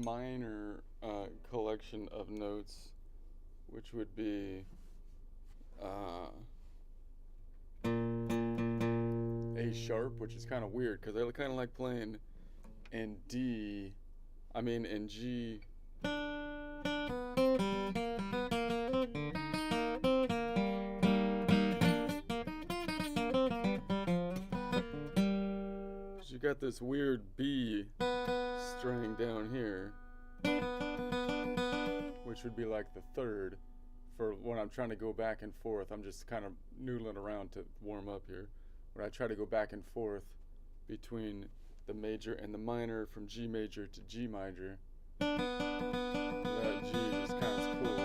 minor collection of notes, which would be A sharp, which is kind of weird because I kind of like playing in in G. You got this weird B string down here, which would be like the third for when I'm trying to go back and forth. I'm just kind of noodling around to warm up here. When I try to go back and forth between the major and the minor from G major to G major, that G is kind of cool.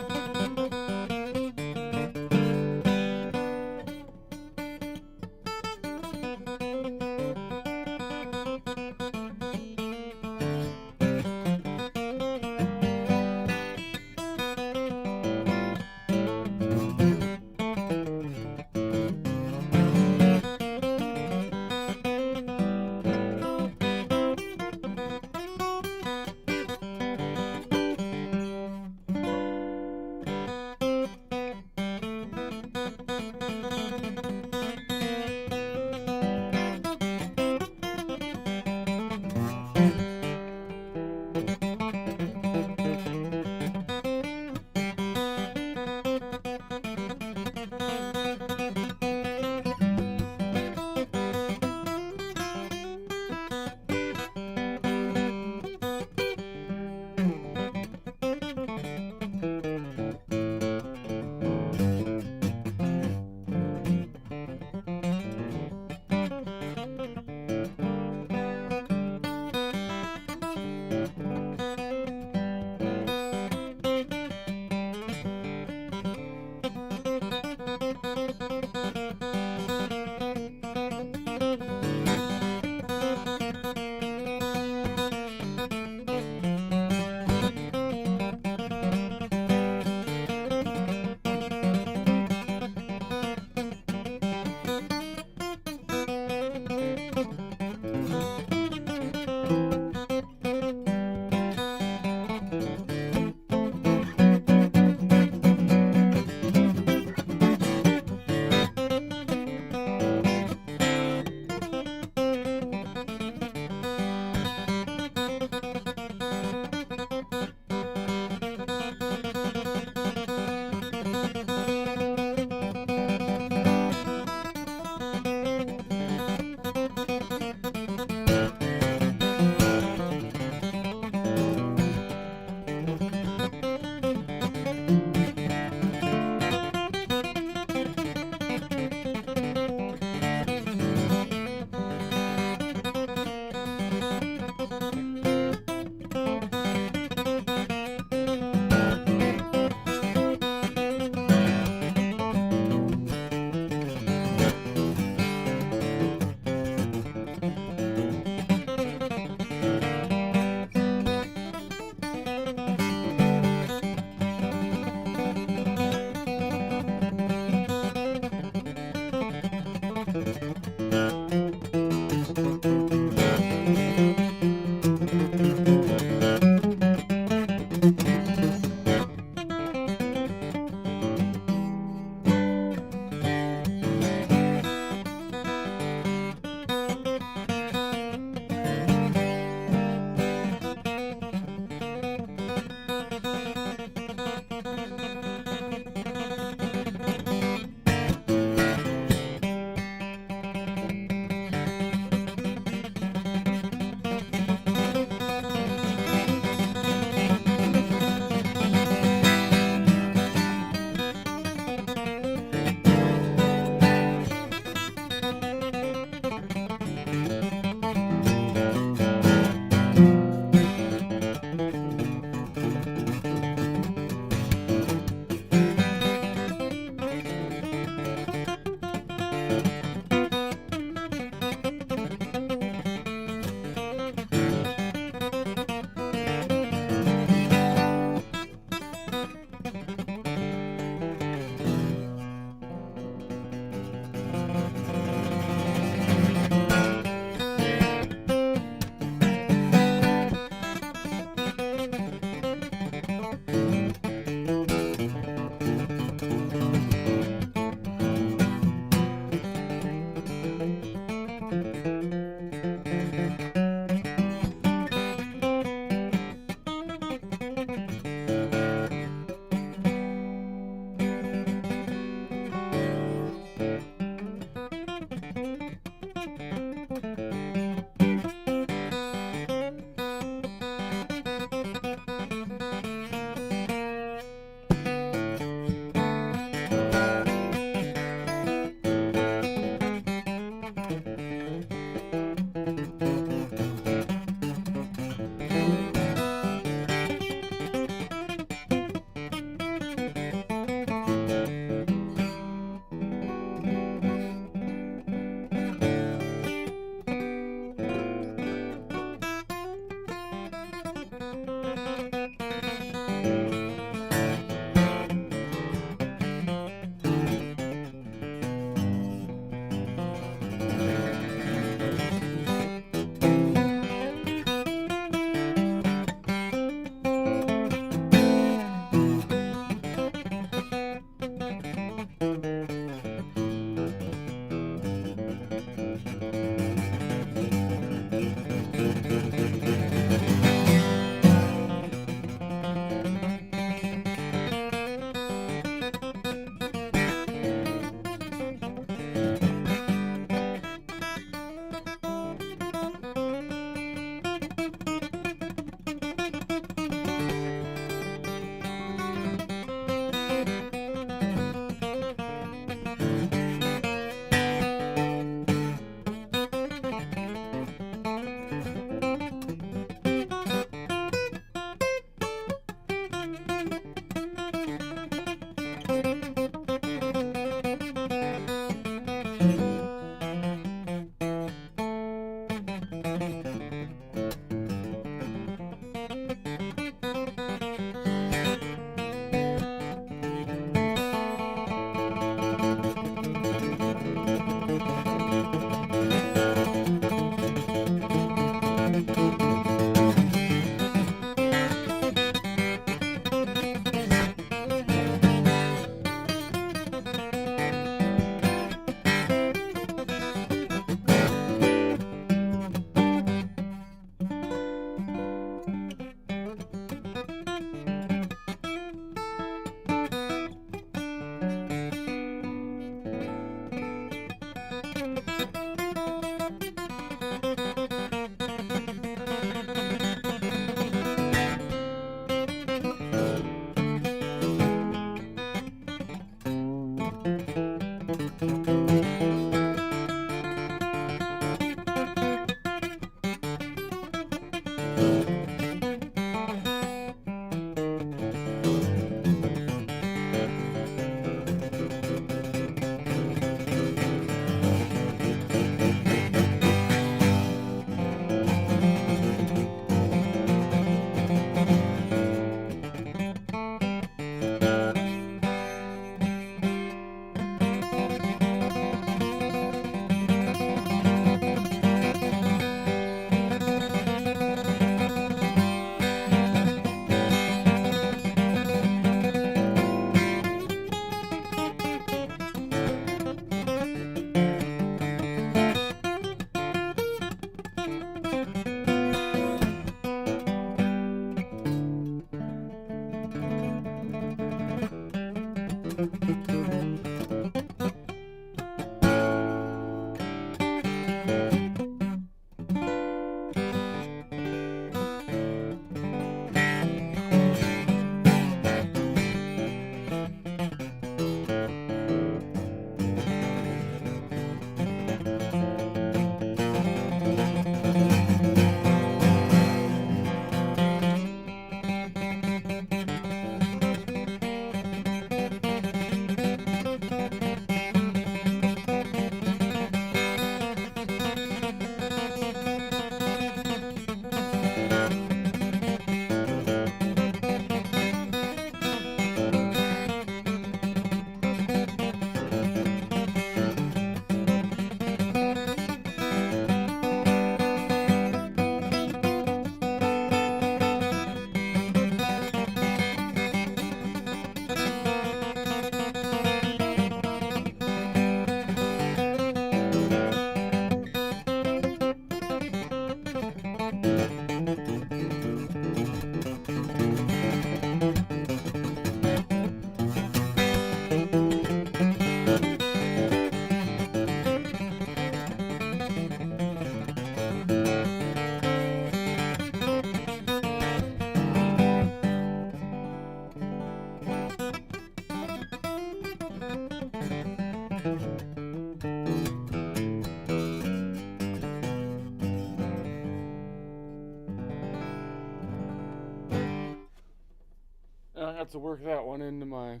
have to work that one into my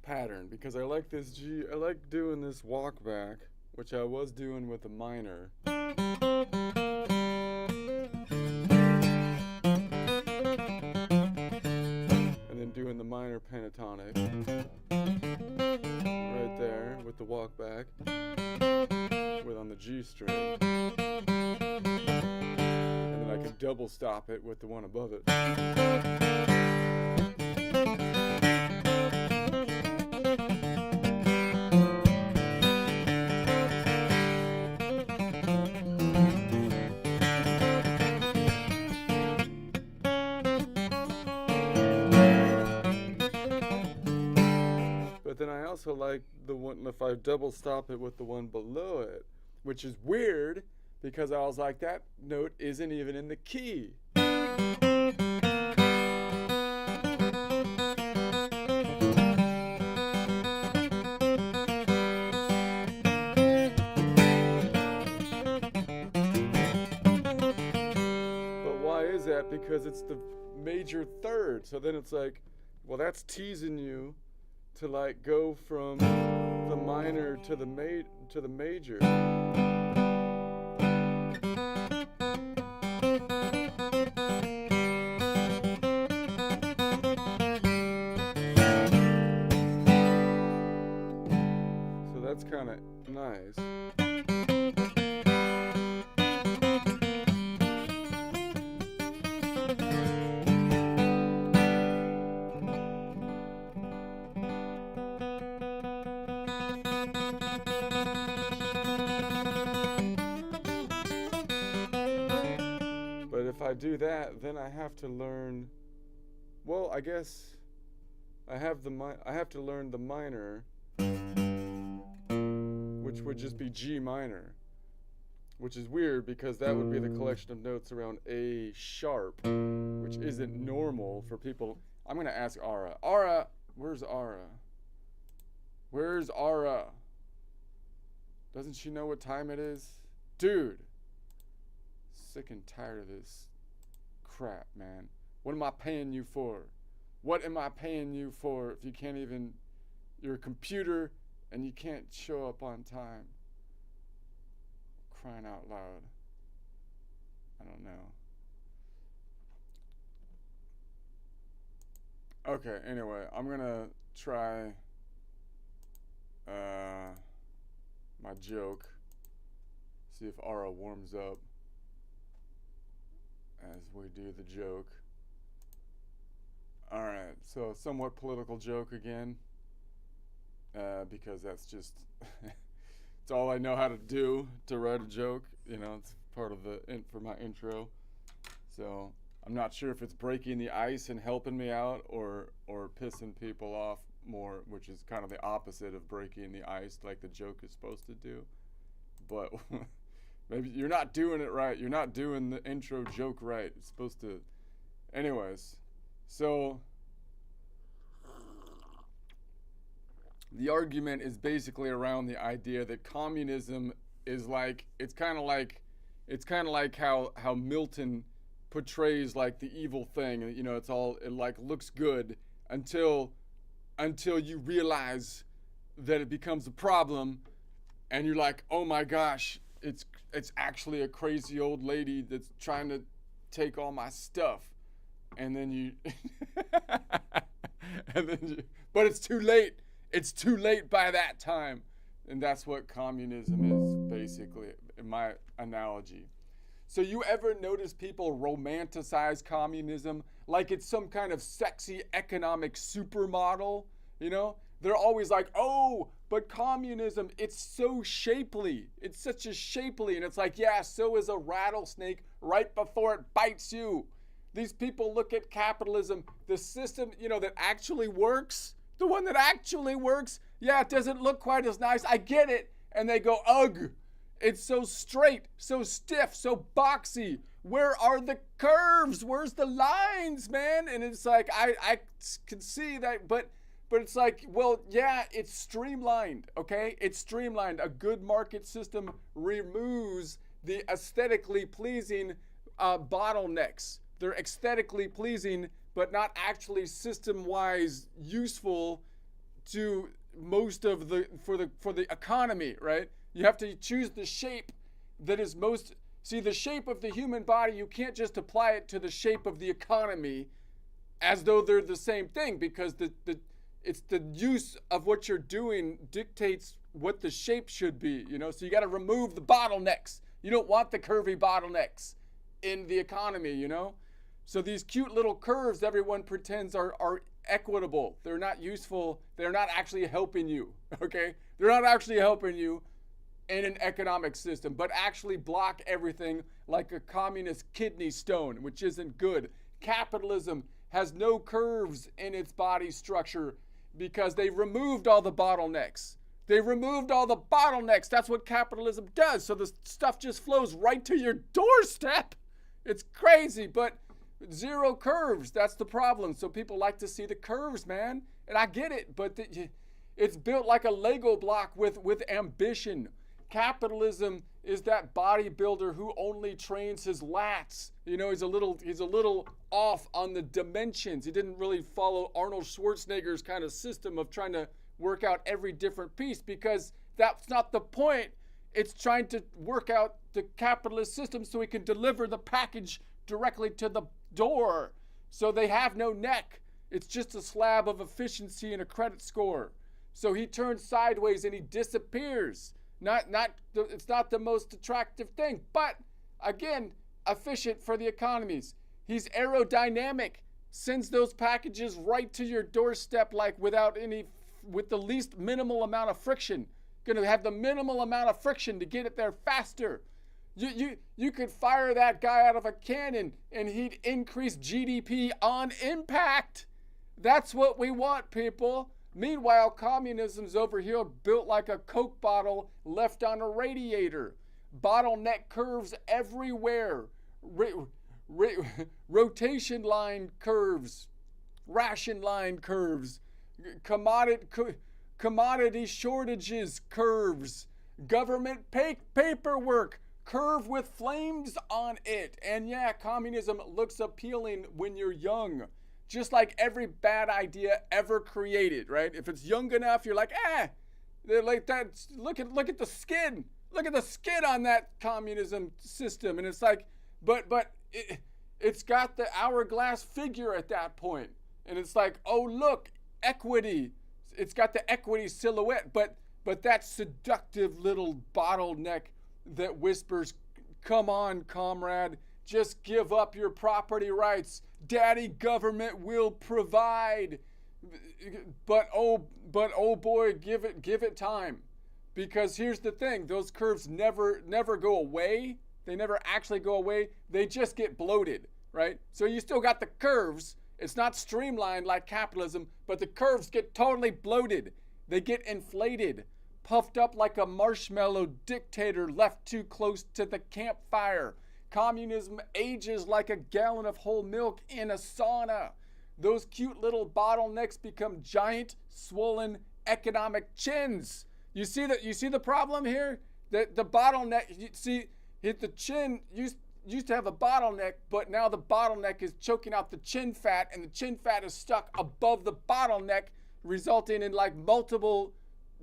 pattern because I like this G. I like doing this walk back, which I was doing with a minor. And then doing the minor pentatonic right there with the walk back with on the G string. And then I can double stop it with the one above it. But then I also like the one if I double stop it with the one below it, which is weird because I was like, that note isn't even in the key. But why is that? Because it's the major third. So then it's like, well, that's teasing you to like go from the minor to the major. So that's kind of nice. But if I do that, then I have to learn. Well, I guess I have to learn the minor, which would just be G minor, which is weird because that would be the collection of notes around A sharp, which isn't normal for people. I'm gonna ask Ara. Ara, where's Ara? Where's Ara? Doesn't she know what time it is? Dude. Sick and tired of this crap, man. What am I paying you for? What am I paying you for if you can't even, you're a computer and you can't show up on time? Crying out loud. I don't know. Okay, anyway, I'm gonna try my joke. See if Ara warms up as we do the joke. Alright, so somewhat political joke again, because that's just it's all I know how to do, to write a joke. You know, it's part of the for my intro. So I'm not sure if it's breaking the ice and helping me out or pissing people off more, which is kind of the opposite of breaking the ice like the joke is supposed to do. But maybe you're not doing it right. You're not doing the intro joke right. It's supposed to. Anyways, so the argument is basically around the idea that communism is like, it's kind of like how Milton portrays like the evil thing, and you know, it like looks good until you realize that it becomes a problem, and you're like, oh my gosh, it's actually a crazy old lady that's trying to take all my stuff, and then you but it's too late. It's too late by that time. And that's what communism is, basically, in my analogy. So you ever notice people romanticize communism like it's some kind of sexy economic supermodel? You know? They're always like, oh, but communism, it's so shapely. It's such a shapely. And it's like, yeah, so is a rattlesnake right before it bites you. These people look at capitalism, the system, you know, that actually works. The one that actually works, yeah, it doesn't look quite as nice. I get it. And they go, ugh, it's so straight, so stiff, so boxy. Where are the curves? Where's the lines, man? And it's like, I can see that, but it's like, well, yeah, it's streamlined, okay? It's streamlined. A good market system removes the aesthetically pleasing bottlenecks. They're aesthetically pleasing but not actually system-wise useful to most of the for the economy, right? You have to choose the shape that is most. See, the shape of the human body, you can't just apply it to the shape of the economy as though they're the same thing, because it's the use of what you're doing dictates what the shape should be, you know? So you got to remove the bottlenecks. You don't want the curvy bottlenecks in the economy, you know? So these cute little curves everyone pretends are equitable. They're not useful. They're not actually helping you, okay? They're not actually helping you in an economic system, but actually block everything like a communist kidney stone, which isn't good. Capitalism has no curves in its body structure because they removed all the bottlenecks. They removed all the bottlenecks. That's what capitalism does. So the stuff just flows right to your doorstep. It's crazy, but zero curves. That's the problem. So people like to see the curves, man. And I get it, but it's built like a Lego block with ambition. Capitalism is that bodybuilder who only trains his lats. You know, he's a little off on the dimensions. He didn't really follow Arnold Schwarzenegger's kind of system of trying to work out every different piece, because that's not the point. It's trying to work out the capitalist system so he can deliver the package directly to the door. So they have no neck. It's just a slab of efficiency and a credit score. So he turns sideways and he disappears. It's not the most attractive thing, but again, efficient for the economies. He's aerodynamic, sends those packages right to your doorstep, like with the least minimal amount of friction. Gonna have the minimal amount of friction to get it there faster. You could fire that guy out of a cannon and he'd increase GDP on impact. That's what we want, people. Meanwhile, communism's over here built like a Coke bottle left on a radiator. Bottleneck curves everywhere. Rotation line curves. Ration line curves. Commodity shortages curves. Government paperwork curve with flames on it. And yeah, communism looks appealing when you're young. Just like every bad idea ever created, right? If it's young enough, you're like, they're like that. Look at the skin. Look at the skin on that communism system. And it's like, but it's got the hourglass figure at that point. And it's like, oh, look, equity. It's got the equity silhouette, but that seductive little bottleneck that whispers, come on, comrade, just give up your property rights. Daddy government will provide. But oh boy, give it time. Because here's the thing, those curves never go away. They never actually go away. They just get bloated, right? So you still got the curves. It's not streamlined like capitalism, but the curves get totally bloated. They get inflated, puffed up like a marshmallow dictator left too close to the campfire. Communism ages like a gallon of whole milk in a sauna. Those cute little bottlenecks become giant, swollen economic chins. You see the problem here? That the bottleneck, the chin used to have a bottleneck, but now the bottleneck is choking out the chin fat, and the chin fat is stuck above the bottleneck, resulting in like multiple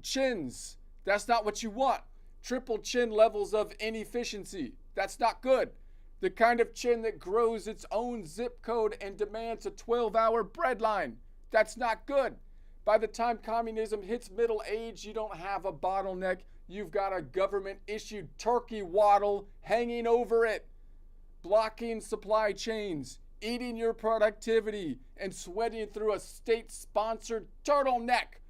chins. That's not what you want. Triple chin levels of inefficiency. That's not good. The kind of chin that grows its own zip code and demands a 12-hour breadline. That's not good. By the time communism hits middle age, you don't have a bottleneck. You've got a government-issued turkey waddle hanging over it, blocking supply chains, eating your productivity, and sweating through a state-sponsored turtleneck.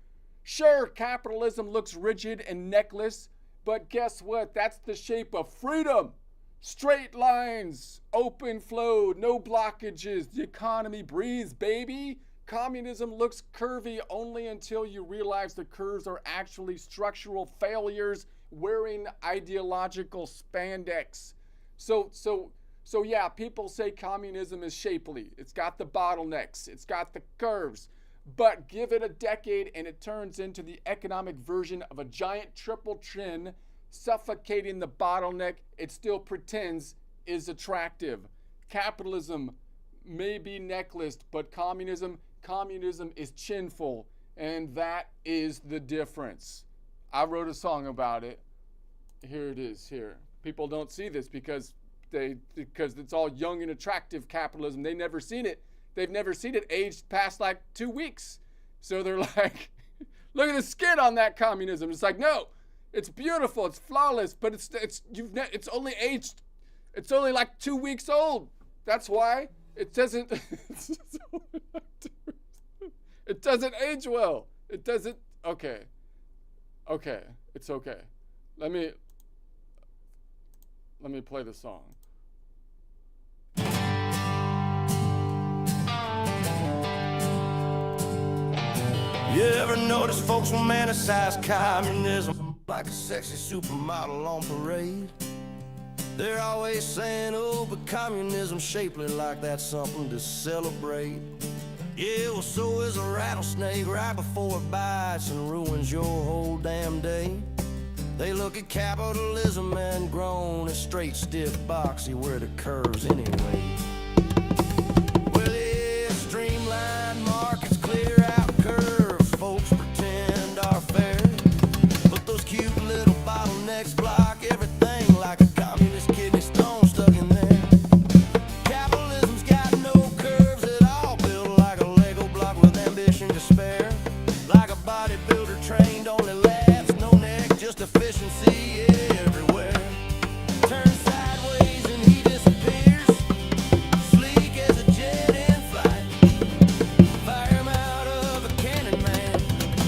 Sure, capitalism looks rigid and neckless, but guess what? That's the shape of freedom. Straight lines, open flow, no blockages. The economy breathes, baby. Communism looks curvy only until you realize the curves are actually structural failures wearing ideological spandex. So yeah, people say communism is shapely. It's got the bottlenecks. It's got the curves. But give it a decade and it turns into the economic version of a giant triple chin, suffocating the bottleneck it still pretends is attractive. Capitalism may be necklaced, but communism is chinful, and that is the difference. I wrote a song about it. Here it is. Here, people don't see this because it's all young and attractive capitalism. They've never seen it aged past like 2 weeks. So they're like, look at the skin on that communism. It's like, no, it's beautiful, it's flawless, but it's only aged. It's only like 2 weeks old. That's why it doesn't. It doesn't age well. It doesn't. Okay. It's okay. Let me play the song. You ever notice folks romanticize communism like a sexy supermodel on parade? They're always saying, oh, but communism's shapely like that's something to celebrate. Yeah, well, so is a rattlesnake right before it bites and ruins your whole damn day. They look at capitalism and groan, it's straight, stiff, boxy, where the curves anyway. Well, yeah, streamlined markets, clear out curves, folks pretend are fair. But those cute little bottlenecks block everything like a communist kidney stone stuck in there. Capitalism's got no curves at all, built like a Lego block with ambition to spare. Like a bodybuilder trained, only laughs, no neck, just efficiency everywhere. Turn sideways and he disappears, sleek as a jet in flight. Fire him out of a cannon, man,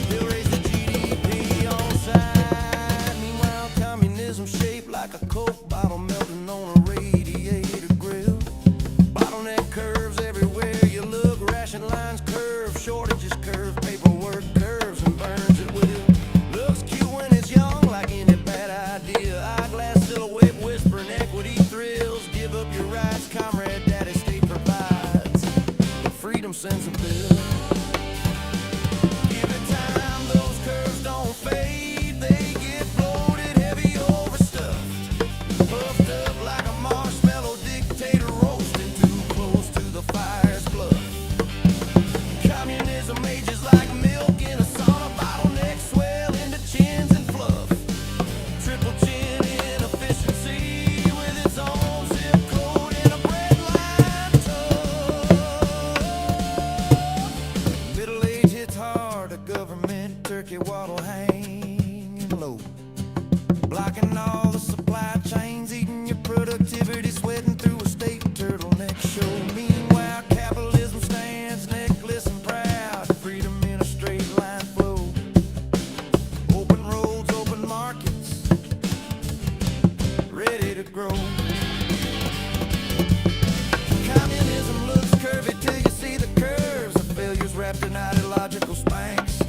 he'll raise the GDP on side. Meanwhile, communism's shaped like a Coke bottle melting on a radiator grill. Bottleneck curves everywhere you look, ration lines curve, shortages curve, paperwork curves and burns at will. Looks cute when it's young, like any bad idea. Eyeglass silhouette whispering equity thrills. Give up your rights, comrade, daddy state provides. Freedom sends a bill. Give it time, those curves don't fade. They get bloated, heavy, overstuffed. Puffed up like a marshmallow dictator roasting too close to the fire's bluff. Communism ages like milk in a sauna, bottlenecks swell into chins and fluff. Triple chin inefficiency with its own zip code and a breadline tub. Middle age hits hard, a government turkey waddle hanging low, blocking all the supply chains, eating your productivity, sweating through a state turtleneck show. Meanwhile, capitalism stands necklace and proud, freedom in a straight line flow. Open roads, open markets, ready to grow. Communism looks curvy till you see the curves of failures wrapped in ideological spanks.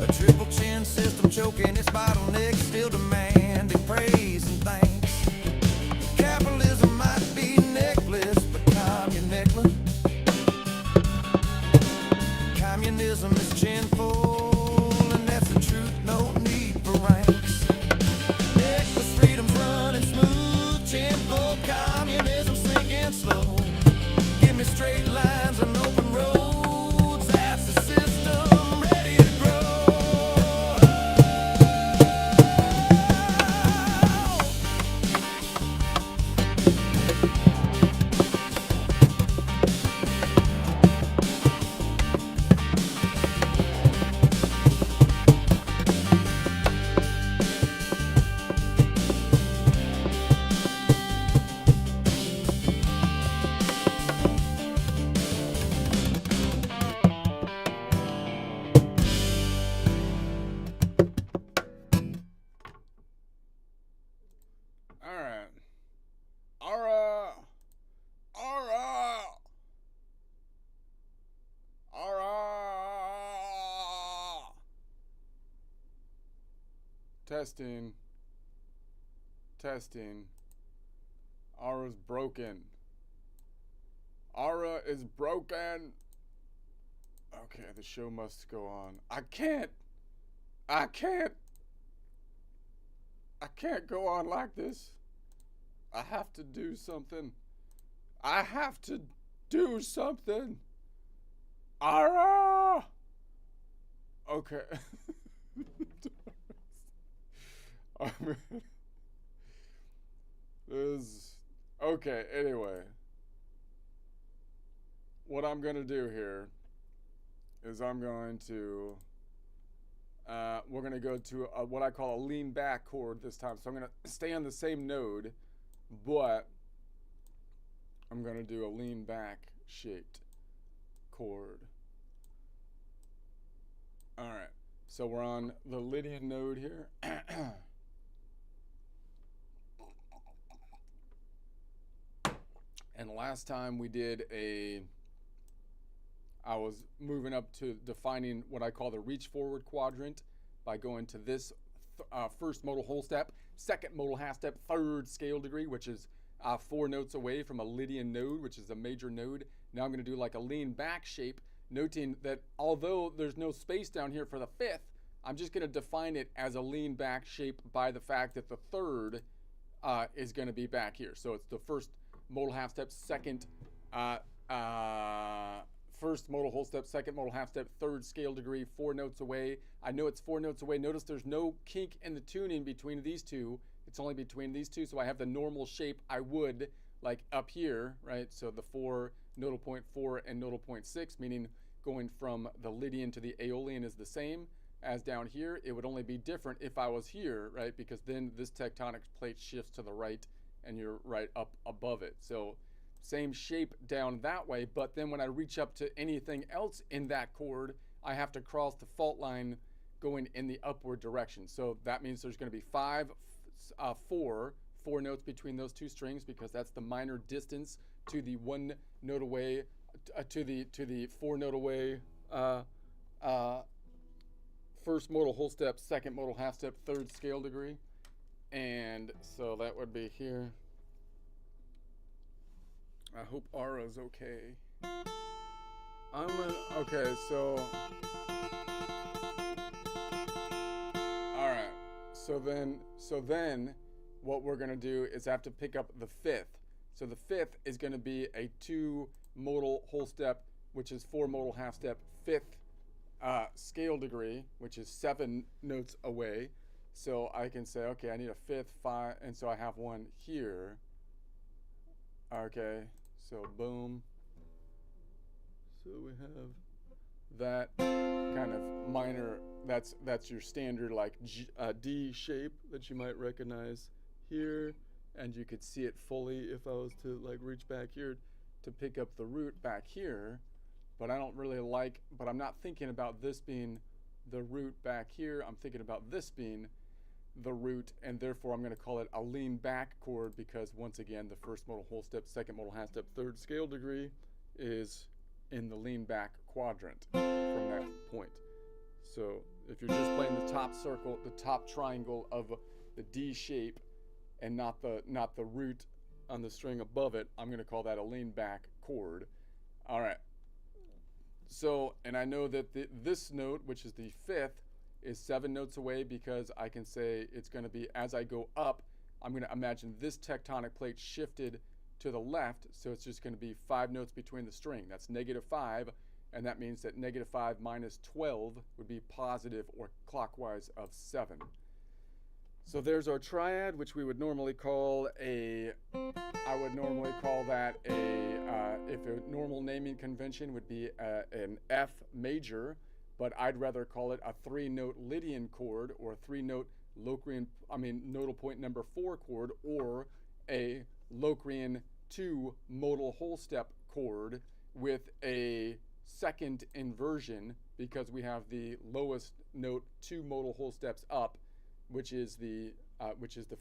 A triple chin system choking its bottlenecks, still demanding praise and thanks. Capitalism might be necklace, but communeckless. Communism is chinful, and that's the truth, no need for ranks. Necklace freedom's running smooth, chinful communism sinking slow. Give me straight lines and open roads, that's the system ready to grow. Testing. Aura's broken. Aura is broken. Okay, the show must go on. I can't go on like this. I have to do something. I have to Do something. Ara! Okay. This. Okay, anyway. What I'm going to do here is I'm going to. We're going to go to what I call a lean back chord this time. So I'm going to stay on the same node, but I'm going to do a lean back shaped chord. All right. So we're on the Lydian node here. And last time we did I was moving up to defining what I call the reach forward quadrant by going to this first modal whole step, second modal half step, third scale degree, which is 4 notes away from a Lydian node, which is a major node. Now I'm going to do like a lean back shape, noting that although there's no space down here for the fifth, I'm just going to define it as a lean back shape by the fact that the third is going to be back here. So it's the first modal half step, second first modal whole step, second modal half step, third scale degree, 4 notes away. I know it's 4 notes away. Notice there's no kink in the tuning between these two. It's only between these two, so I have the normal shape I would like up here, right? So the 4, nodal point 4, and nodal point 6, meaning going from the Lydian to the Aeolian is the same as down here. It would only be different if I was here, right? Because then this tectonic plate shifts to the right and you're right up above it. So same shape down that way, but then when I reach up to anything else in that chord, I have to cross the fault line going in the upward direction. So that means there's going to be 4 notes between those two strings, because that's the minor distance to the 1 note away, to the 4 note away, first modal whole step, second modal half step, third scale degree. And so that would be here. I hope Ara's okay. Okay, so. Alright. So then what we're gonna do is have to pick up the fifth. So the fifth is gonna be a 2 modal whole step, which is 4 modal half step, fifth scale degree, which is 7 notes away. So I can say, okay, I need a fifth, 5, and so I have one here. Okay, so boom. So we have that kind of minor, that's your standard like D shape that you might recognize here, and you could see it fully if I was to like reach back here to pick up the root back here, but I don't really like, but I'm not thinking about this being the root back here. I'm thinking about this being the root, and therefore I'm going to call it a lean back chord, because once again the first modal whole step, second modal half step, third scale degree is in the lean back quadrant from that point. So if you're just playing the top circle, the top triangle of the D shape, and not the root on the string above it, I'm going to call that a lean back chord. All right. So, and I know that this note, which is the fifth, is 7 notes away, because I can say it's going to be, as I go up, I'm going to imagine this tectonic plate shifted to the left, so it's just going to be 5 notes between the string. That's -5, and that means that -5 minus 12 would be positive or clockwise of 7. So there's our triad, which we would normally call if a normal naming convention would be an F major, but I'd rather call it a 3-note Lydian chord, or a 3-note nodal point number 4 chord, or a Locrian 2 modal whole step chord with a second inversion, because we have the lowest note 2 modal whole steps up, which is the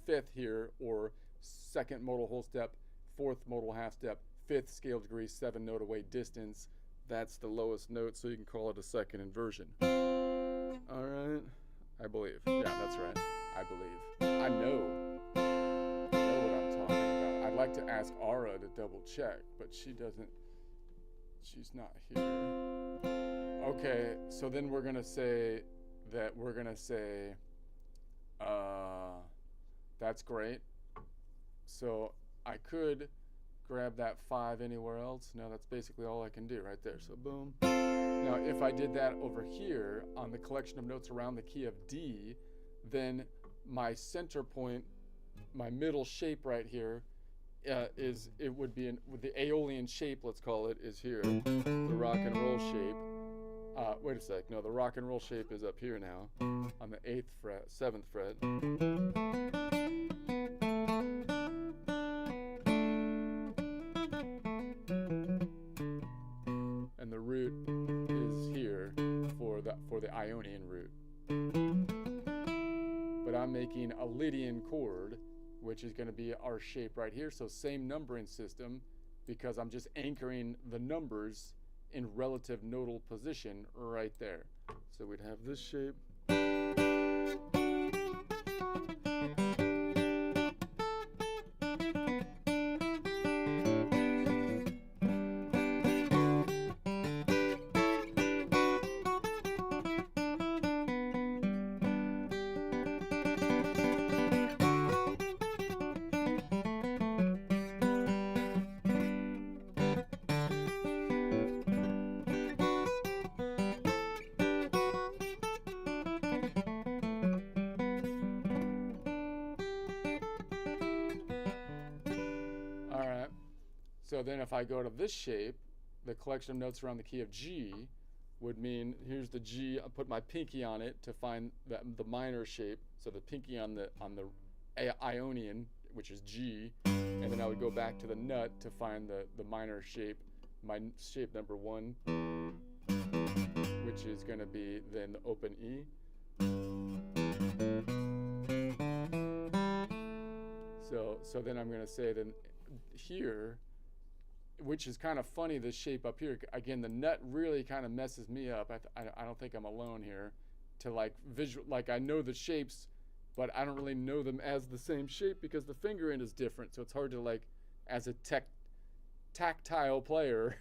fifth here, or second modal whole step, fourth modal half step, fifth scale degree, 7 note away distance. That's the lowest note, so you can call it a second inversion. All right, I believe. Yeah, that's right. I believe. I know what I'm talking about. I'd like to ask Ara to double check, but she doesn't. She's not here. Okay, so then we're gonna say that that's great. So I could grab that 5 anywhere else. Now that's basically all I can do right there. So boom. Now if I did that over here on the collection of notes around the key of D, then my center point, my middle shape right here, it would be with the Aeolian shape, let's call it, is here. The rock and roll shape. Wait a sec. No, the rock and roll shape is up here now, on the 8th fret, 7th fret. And the root is here for the Ionian root. But I'm making a Lydian chord, which is going to be our shape right here. So same numbering system, because I'm just anchoring the numbers in relative nodal position right there. So we'd have this shape. So then if I go to this shape, the collection of notes around the key of G would mean, here's the G, I put my pinky on it to find the minor shape. So the pinky on the Ionian, which is G, and then I would go back to the nut to find the minor shape, my shape number 1, which is going to be then the open E. So then I'm going to say then here, which is kind of funny, this shape up here. Again, the nut really kind of messes me up. I don't think I'm alone here. To like like I know the shapes, but I don't really know them as the same shape because the finger end is different. So it's hard to like, as a tactile player,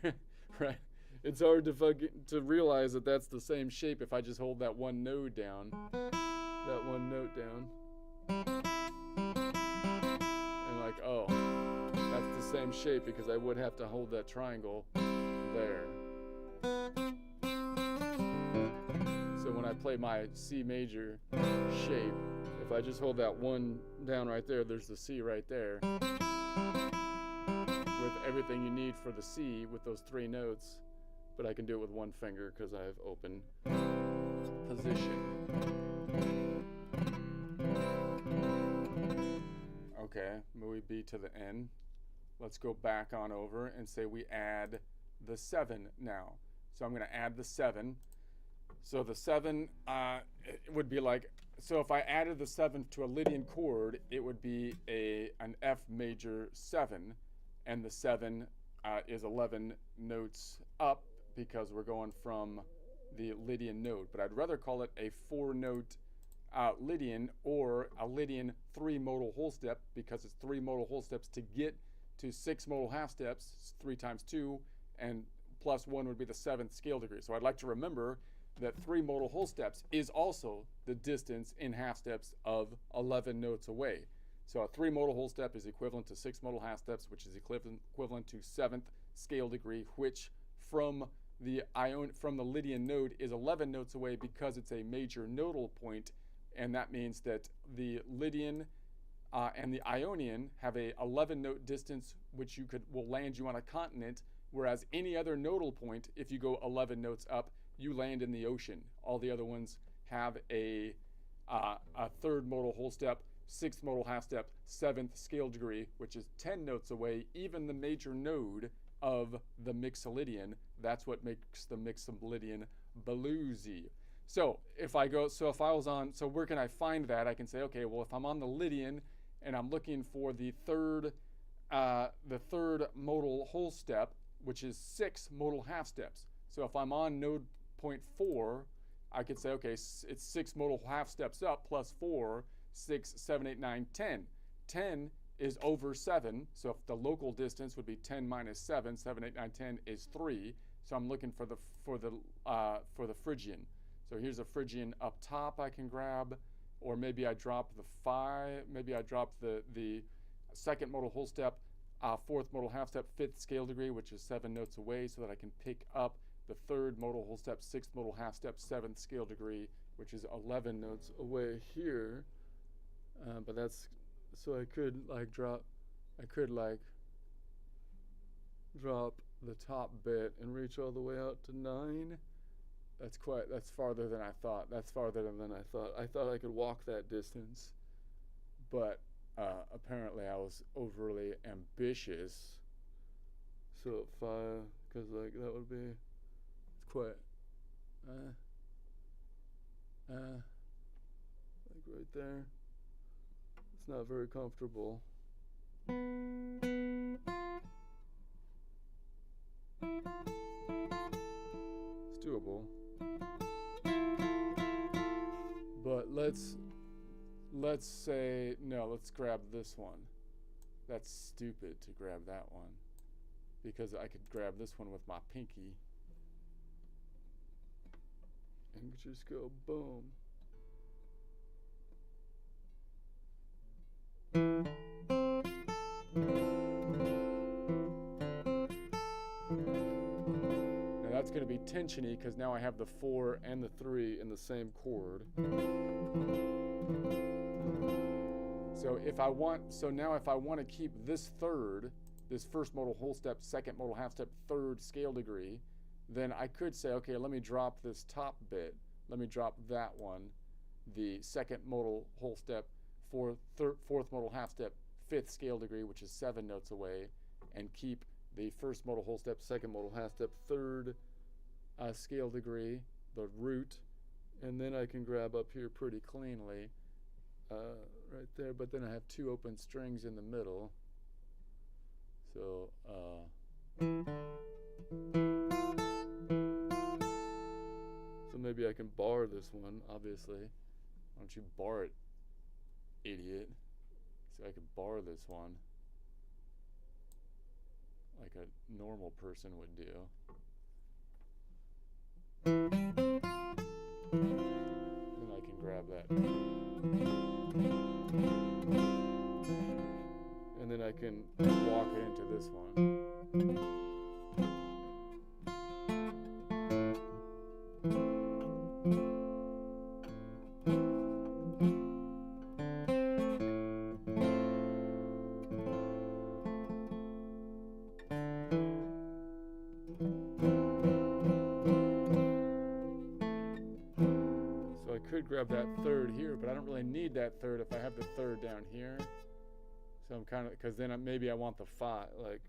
right? It's hard to realize that that's the same shape if I just hold that one node down, that one note down, and like, oh. That's the same shape because I would have to hold that triangle there. So when I play my C major shape, if I just hold that one down right there, there's the C right there. With everything you need for the C with those 3 notes, but I can do it with one finger because I have open position. Okay, moving B to the N. Let's go back on over and say we add the 7 now. So I'm going to add the 7. So the 7 it would be like, so if I added the 7 to a Lydian chord, it would be an F major 7, and the 7 is 11 notes up because we're going from the Lydian note. But I'd rather call it a 4-note Lydian, or a Lydian 3-modal whole step, because it's 3 modal whole steps to get to 6 modal half steps, 3 times 2, and plus 1 would be the 7th scale degree. So I'd like to remember that 3 modal whole steps is also the distance in half steps of 11 notes away. So a 3 modal whole step is equivalent to 6 modal half steps, which is equivalent to 7th scale degree, which from the Lydian node is 11 notes away because it's a major nodal point, and that means that the Lydian and the Ionian have a 11-note distance, which will land you on a continent, whereas any other nodal point, if you go 11 notes up, you land in the ocean. All the other ones have a 3rd modal whole step, 6th modal half step, 7th scale degree, which is 10 notes away. Even the major node of the Mixolydian, that's what makes the Mixolydian bluesy. So if I was on, so where can I find that? I can say, okay, well, if I'm on the Lydian and I'm looking for the third modal whole step, which is 6 modal half steps. So if I'm on node point 4, I could say, okay, it's 6 modal half steps up plus 4, 6, 7, 8, 9, 10. 10 is over 7, so if the local distance would be 10 minus 7, 7, 8, 9, 10 is 3. So I'm looking for the Phrygian. So here's a Phrygian up top I can grab, or maybe I drop the 5, maybe I drop the 2nd modal whole step fourth modal half step, fifth scale degree, which is 7 notes away, so that I can pick up the third modal whole step, sixth modal half step, seventh scale degree, which is 11 notes away here. But that's, so I could like drop the top bit and reach all the way out to 9. That's farther than I thought. That's farther than I thought. I thought I could walk that distance, but apparently I was overly ambitious. So 5, because like that would be, it's quite, like right there. It's not very comfortable. It's doable. But let's say, no, let's grab this one. That's stupid to grab that one, because I could grab this one with my pinky and just go boom. Now that's going to be tensiony because now I have the 4 and the 3 in the same chord. So if I want to keep this third, this first modal whole step, second modal half step, third scale degree, then I could say, okay, let me drop this top bit. Let me drop that one, the second modal whole step, fourth modal half step, fifth scale degree, which is 7 notes away, and keep the first modal whole step, second modal half step, third scale degree, the root, and then I can grab up here pretty cleanly right there, but then I have 2 open strings in the middle. So so maybe I can bar this one, obviously. Why don't you bar it, idiot? So I could bar this one like a normal person would do. Then I can grab that. And then I can walk it into this one. Grab that third here, but I don't really need that third if I have the third down here. So I'm kind of, because then maybe I want the 5, like.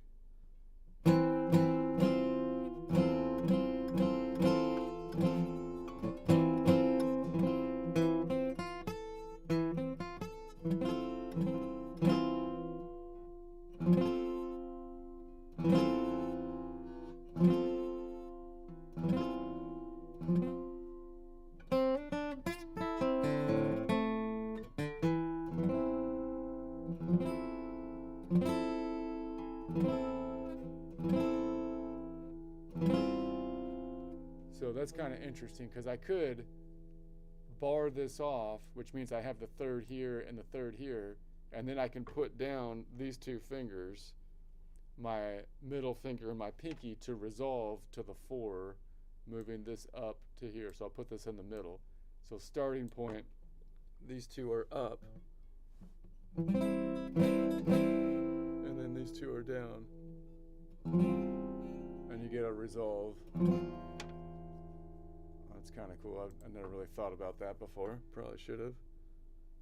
So that's kind of interesting because I could bar this off, which means I have the third here and the third here, and then I can put down these 2 fingers, my middle finger and my pinky, to resolve to the 4, moving this up to here. So I'll put this in the middle. So starting point, these 2 are up, and then these 2 are down, and you get a resolve. That's kind of cool. I've never really thought about that before. Probably should have.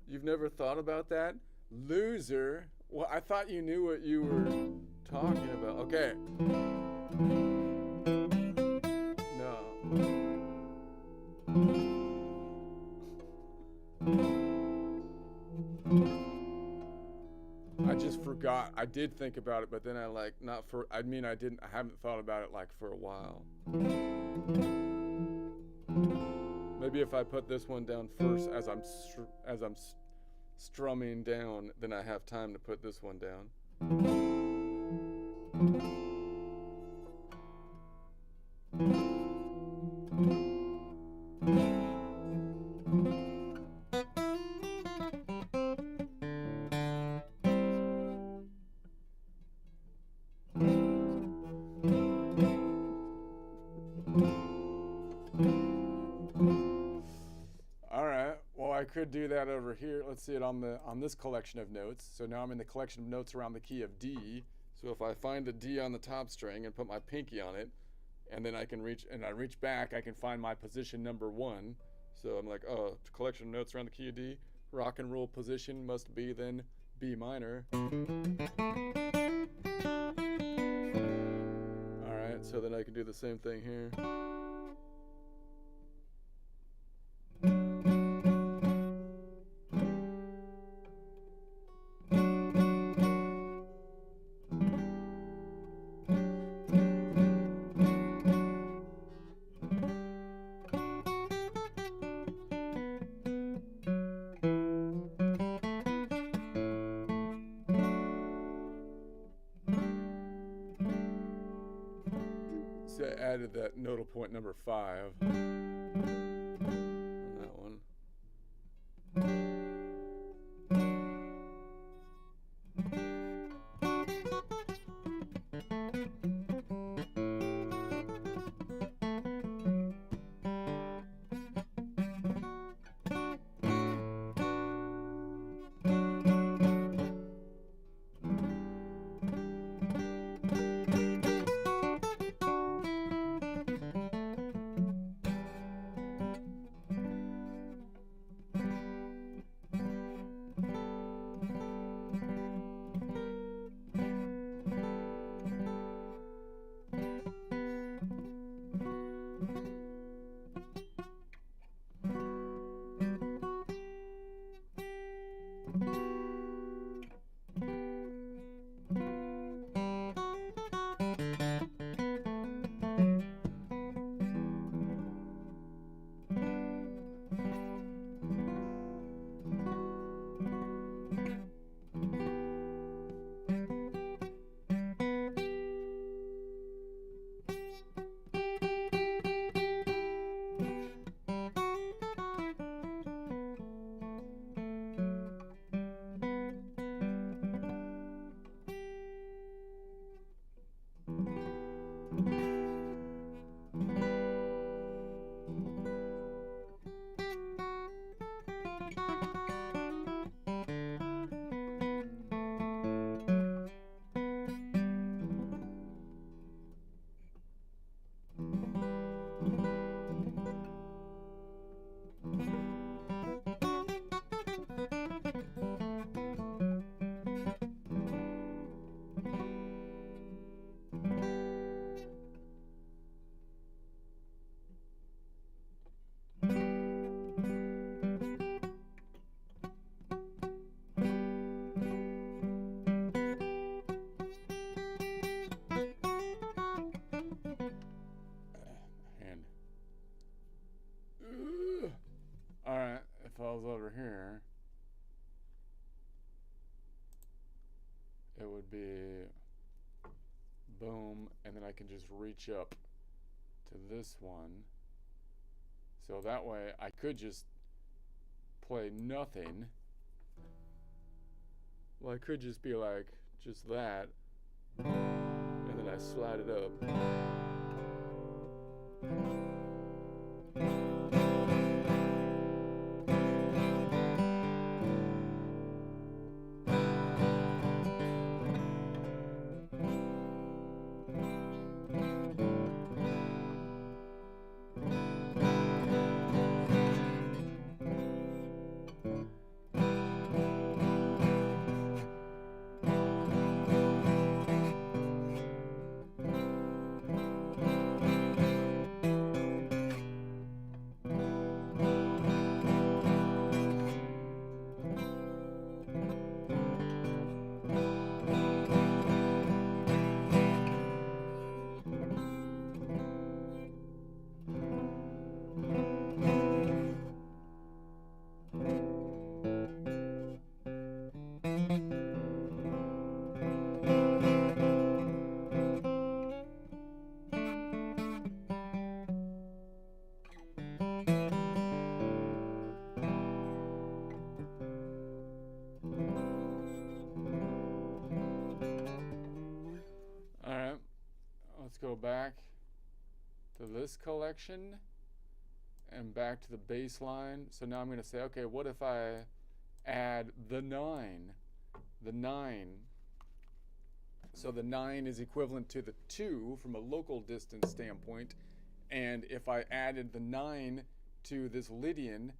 You've never thought about that? Loser. Well, I thought you knew what you were talking about. Okay. No. I just forgot. I did think about it, but then I haven't thought about it like for a while. Maybe if I put this one down first as I'm strumming down, then I have time to put this one down. do that over here. Let's see it on this collection of notes. So now I'm in the collection of notes around the key of D. So if I find a D on the top string and put my pinky on it, and then I reach back, I can find my position number 1. So I'm like, oh, collection of notes around the key of D. Rock and roll position must be then B minor. Alright, so then I can do the same thing here. So I added that nodal point number 5 on that one. Alright, if I was over here, it would be boom, and then I can just reach up to this one. So that way I could just play nothing. Well, I could just be like, just that, and then I slide it up. Let's go back to this collection and back to the bass line. So now I'm going to say, okay, what if I add the 9? The 9. So the 9 is equivalent to the 2 from a local distance standpoint. And if I added the 9 to this Lydian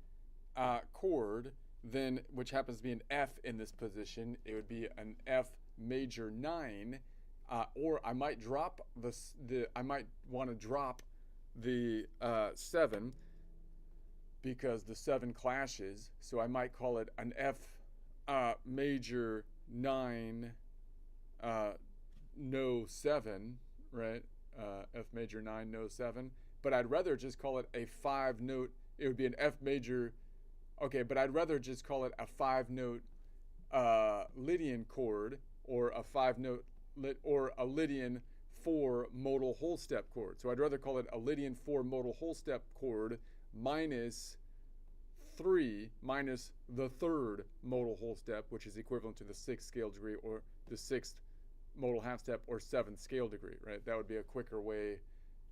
chord, then, which happens to be an F in this position, it would be an F major 9. Or I might drop I might want to drop the 7 because the 7 clashes. So I might call it an F major 9 no 7, right? F major 9 no 7. But I'd rather just call it a 5 note. It would be an F major. Okay, but I'd rather just call it a 5 note Lydian chord, or a 5 note or a Lydian 4 modal whole step chord. So I'd rather call it a Lydian 4 modal whole step chord minus 3 minus the 3rd modal whole step, which is equivalent to the 6th scale degree, or the 6th modal half step, or 7th scale degree, right? That would be a quicker way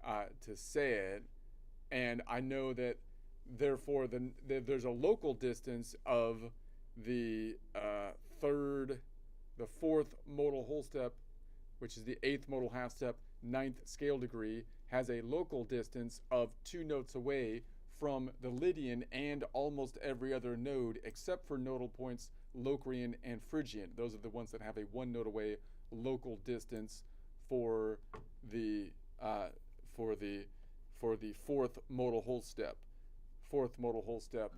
to say it. And I know that therefore there's a local distance of the 4th modal whole step, which is the 8th modal half step, 9th scale degree, has a local distance of 2 notes away from the Lydian and almost every other node except for nodal points Locrian and Phrygian. Those are the ones that have a 1 note away local distance for the 4th modal whole step. 4th modal whole step,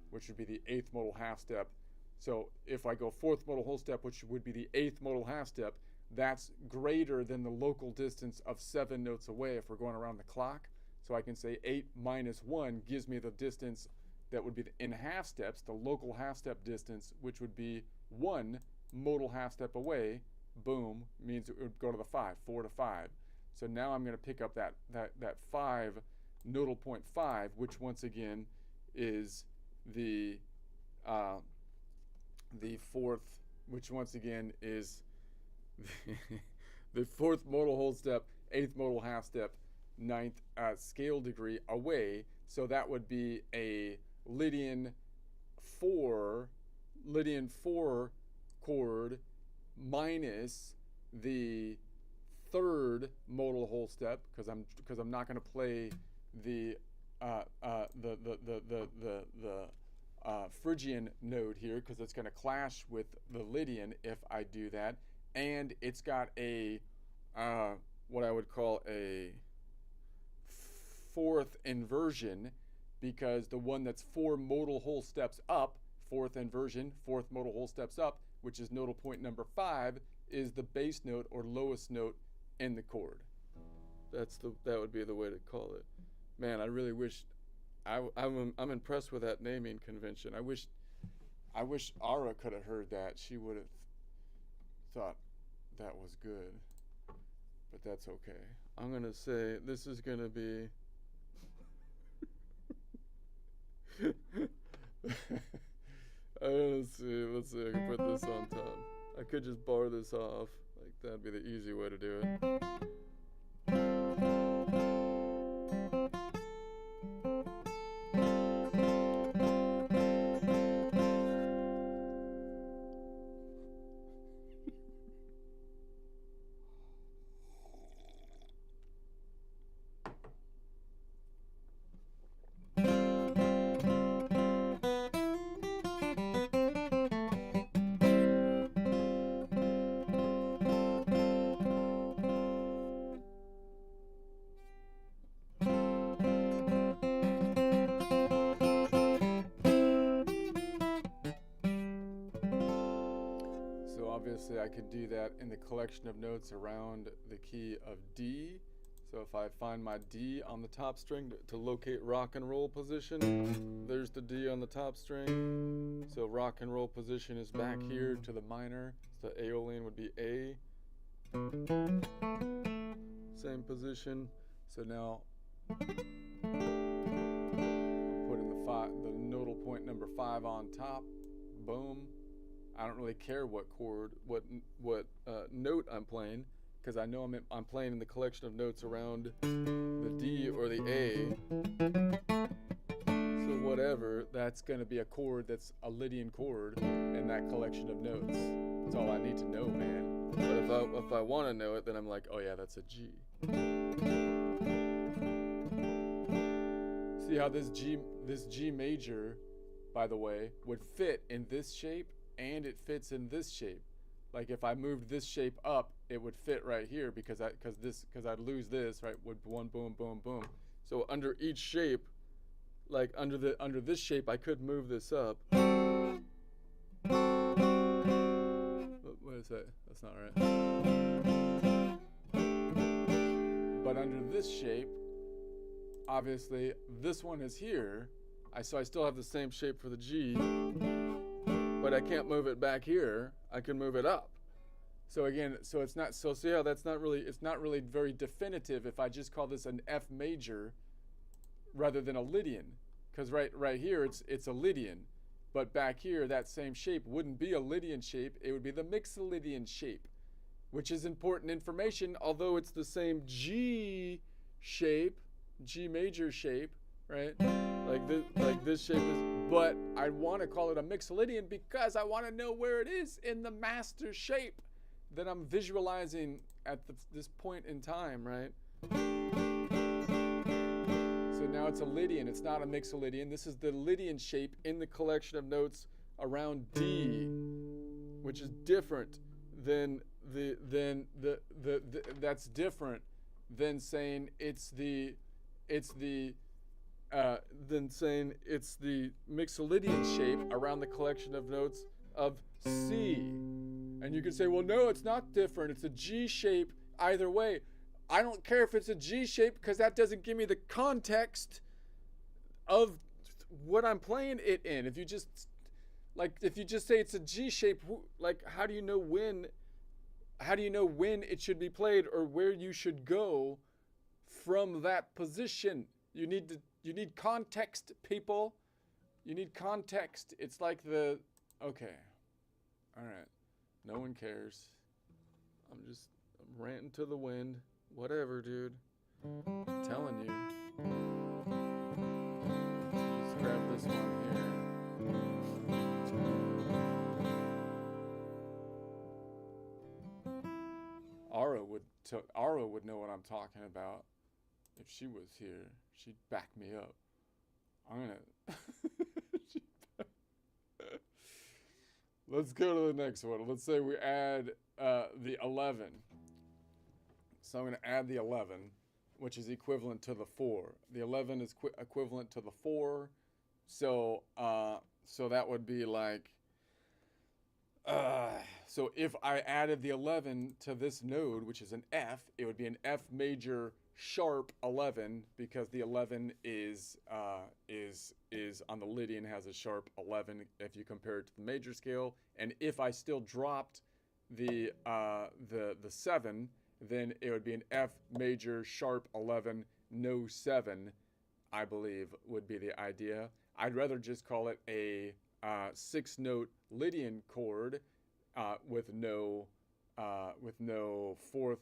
which would be the 8th modal half step. So if I go 4th modal whole step, which would be the 8th modal half step, that's greater than the local distance of 7 notes away if we're going around the clock. So I can say 8 minus 1 gives me the distance that would be in half steps, the local half step distance, which would be 1 modal half step away. Boom, means it would go to the 5, 4 to 5. So now I'm going to pick up that 5 nodal point 5, which once again is the 4th, which once again is the 4th modal whole step, 8th modal half step, 9th scale degree away. So that would be a Lydian 4 chord minus the 3rd modal whole step, because I'm not going to play the Phrygian node here, because it's going to clash with the Lydian if I do that. And it's got a what I would call a 4th inversion, because the one that's 4 modal whole steps up, 4th inversion, 4th modal whole steps up, which is nodal point number 5, is the bass note or lowest note in the chord. That would be the way to call it. Man, I really wish I'm impressed with that naming convention. I wish Ara could have heard that. She would have thought that was good. But that's okay. I'm going to say this is going to be let's see, I can put this on top. I could just bar this off. Like, that'd be the easy way to do it. Obviously, I could do that in the collection of notes around the key of D. So if I find my D on the top string to locate rock and roll position, there's the D on the top string. So rock and roll position is back here to the minor. So the Aeolian would be A. Same position. So now I'm putting the nodal point number 5 on top. Boom. I don't really care what chord, what note I'm playing, because I know I'm playing in the collection of notes around the D or the A. whatever, that's going to be a chord that's a Lydian chord in that collection of notes. That's all I need to know, man. But if I want to know it, then I'm like, oh yeah, that's a G. See how this G major, by the way, would fit in this shape and it fits in this shape. Like if I moved this shape up, it would fit right here because I'd lose this, right? Would one boom boom boom. So under each shape, like under this shape, I could move this up. What is that? That's not right. But under this shape, obviously this one is here. So I still have the same shape for the G, but I can't move it back here. I can move it up. So again, so see how it's not really very definitive if I just call this an F major rather than a Lydian. Because right here it's a Lydian. But back here, that same shape wouldn't be a Lydian shape, it would be the Mixolydian shape, which is important information, although it's the same G shape, G major shape, right? Like this shape is, but I want to call it a Mixolydian because I want to know where it is in the master shape that I'm visualizing at this point in time, right? So now it's a Lydian, it's not a Mixolydian. This is the Lydian shape in the collection of notes around D, which is different than that's different than saying it's the Mixolydian shape around the collection of notes of C. And you could say, well, no, it's not different. It's a G shape either way. I don't care if it's a G shape because that doesn't give me the context of what I'm playing it in. If you just say it's a G shape, like how do you know when it should be played or where you should go from that position? You need context, people. You need context. It's like okay. All right. No one cares. I'm ranting to the wind. Whatever, dude. I'm telling you. Just grab this one here. Ara would know what I'm talking about. If she was here, she'd back me up. I'm gonna... Let's go to the next one. Let's say we add the 11. So I'm going to add the 11, which is equivalent to the 4. The 11 is equivalent to the 4. So that would be like... so if I added the 11 to this node, which is an F, it would be an F major sharp 11 because the 11 is on the Lydian has a sharp 11 if you compare it to the major scale. And if I still dropped the 7, then it would be an F major sharp 11 no 7, I believe would be the idea. I'd rather just call it a 6-note Lydian chord with no fourth,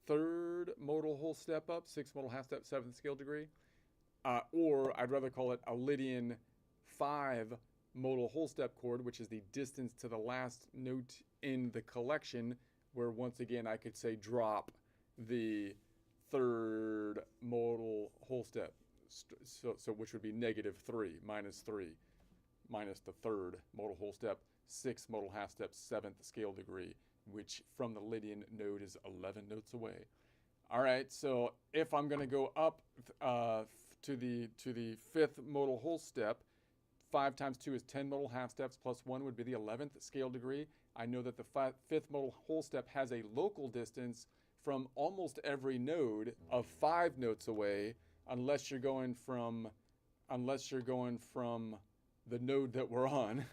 third modal whole step up, 6 modal half step, 7th scale degree, or I'd rather call it a Lydian 5 modal whole step chord, which is the distance to the last note in the collection, where once again I could say drop the 3rd modal whole step, so which would be -3, -3, minus the 3rd modal whole step, 6 modal half step, 7th scale degree, which from the Lydian node is 11 notes away. All right, so if I'm going to go up to the 5th modal whole step, 5 times 2 is 10 modal half steps, plus 1 would be the 11th scale degree. I know that the 5th modal whole step has a local distance from almost every node of 5 notes away, unless you're going from the node that we're on.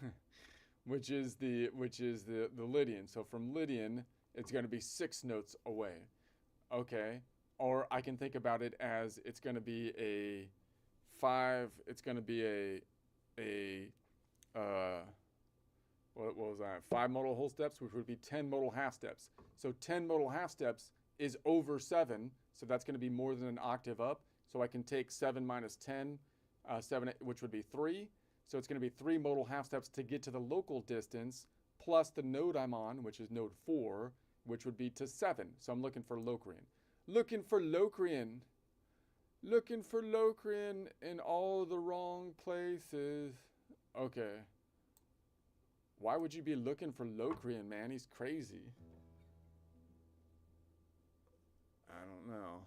which is the Lydian. So from Lydian, it's going to be 6 notes away. Okay. Or I can think about it as it's going to be a 5. It's going to be what was that? 5 modal whole steps, which would be 10 modal half steps. So 10 modal half steps is over 7. So that's going to be more than an octave up. So I can take 7 minus 10 7, which would be 3. So it's going to be 3 modal half steps to get to the local distance, plus the node I'm on, which is node 4, which would be to 7. So I'm looking for Locrian. Looking for Locrian. Looking for Locrian in all the wrong places. Okay. Why would you be looking for Locrian, man? He's crazy. I don't know.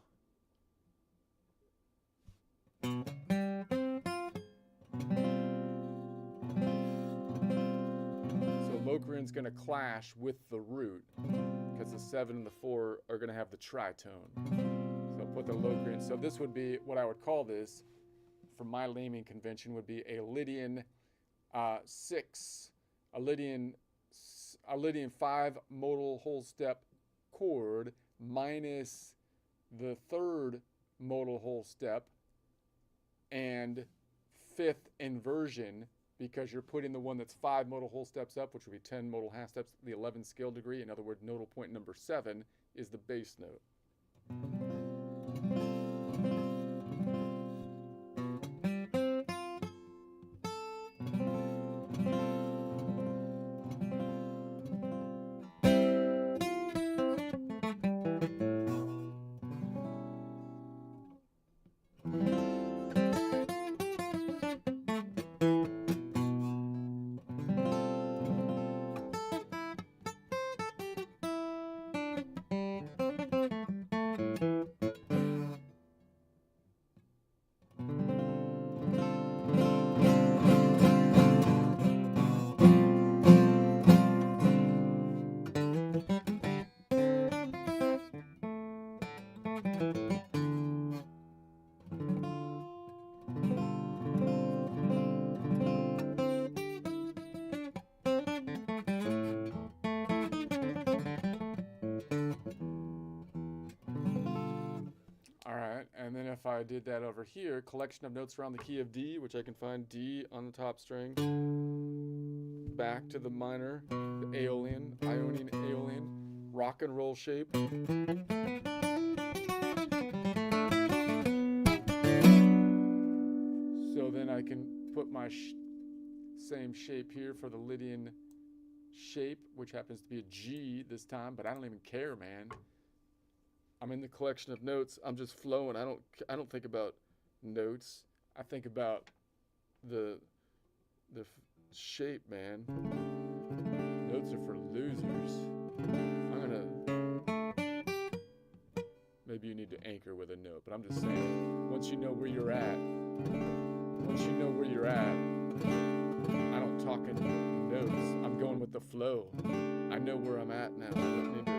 So Locrian's going to clash with the root because the 7 and the 4 are going to have the tritone. So I'll put the Locrian. So this would be what I would call this, from my naming convention, would be a Lydian 6, a Lydian 5 modal whole step chord minus the 3rd modal whole step and 5th inversion, because you're putting the one that's 5 modal whole steps up, which would be 10 modal half steps, the 11th scale degree. In other words, nodal point number 7 is the bass note. And then if I did that over here, collection of notes around the key of D, which I can find D on the top string, back to the minor, the Aeolian, Ionian Aeolian, rock and roll shape. So then I can put my same shape here for the Lydian shape, which happens to be a G this time, but I don't even care, man. I'm in the collection of notes. I'm just flowing. I don't think about notes. I think about the shape, man. Notes are for losers. Maybe you need to anchor with a note, but I'm just saying, once you know where you're at, I don't talk in notes. I'm going with the flow. I know where I'm at now. I don't need to.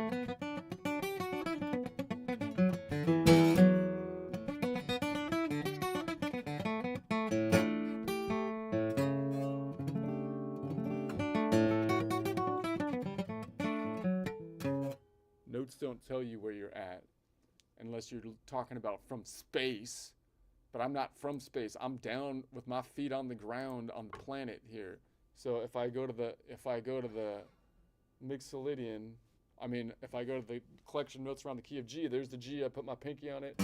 Notes don't tell you where you're at unless you're talking about from space, but I'm not from space. I'm down with my feet on the ground on the planet here. So if I go to the Mixolydian, if I go to the collection notes around the key of G, there's the G, I put my pinky on it,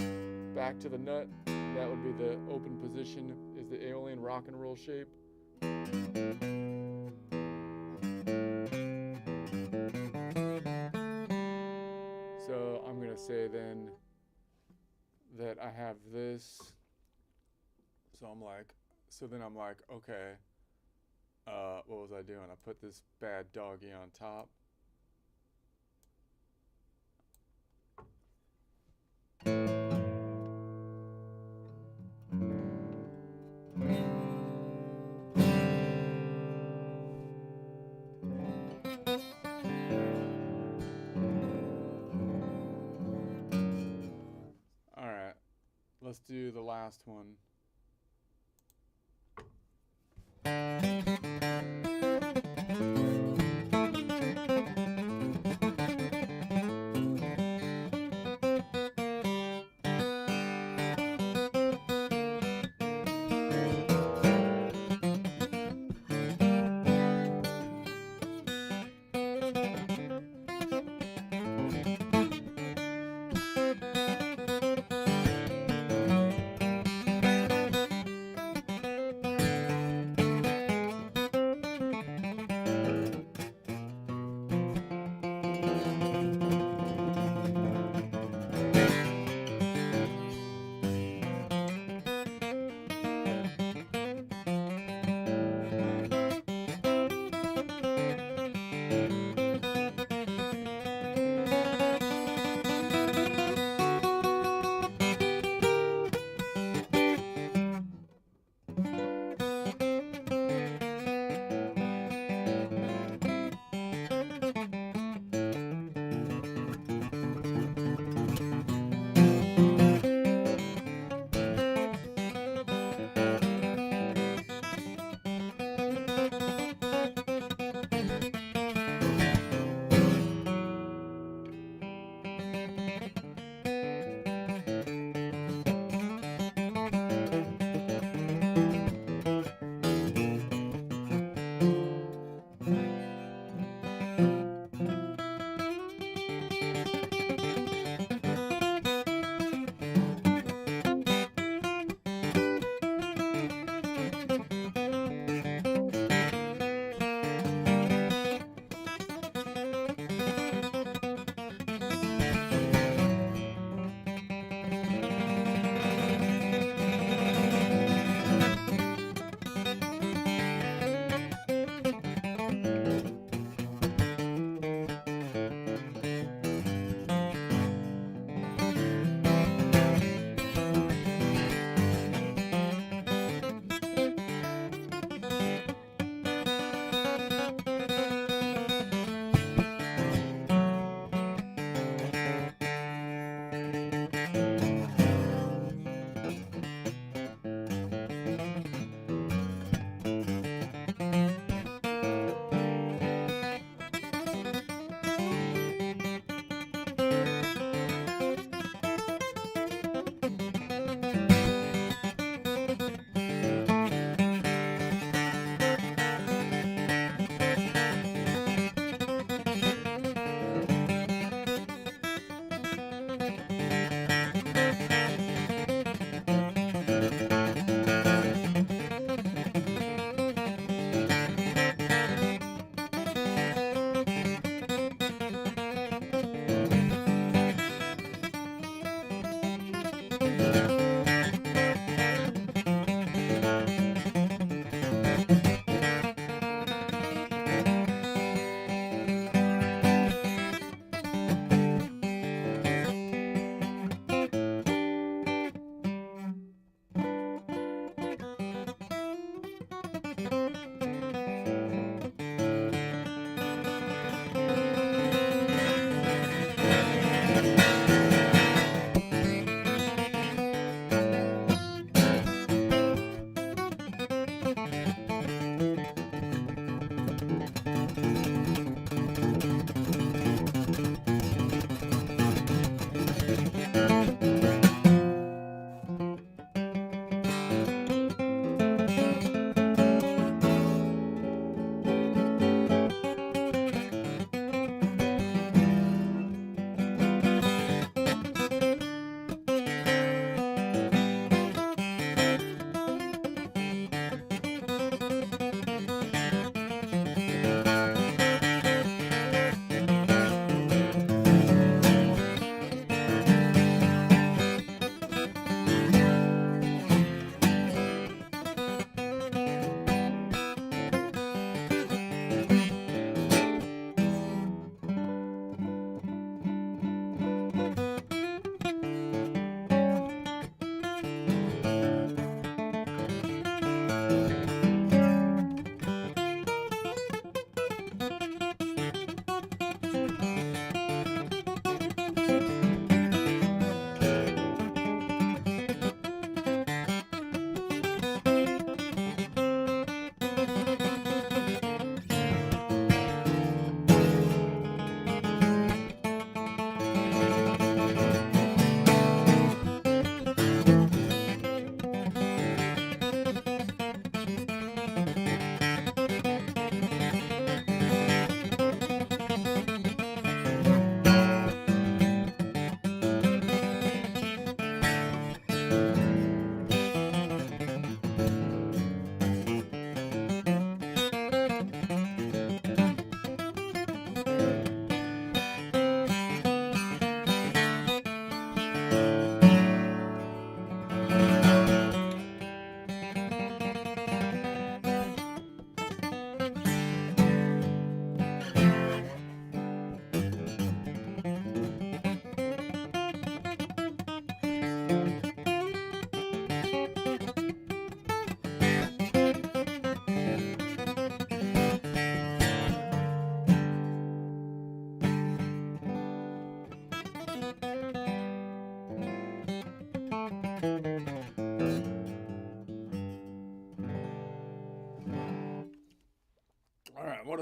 back to the nut, that would be the open position, is the Aeolian rock and roll shape. So I'm gonna say then that I have this. So I'm like, okay, what was I doing? I put this bad doggy on top. All right, let's do the last one.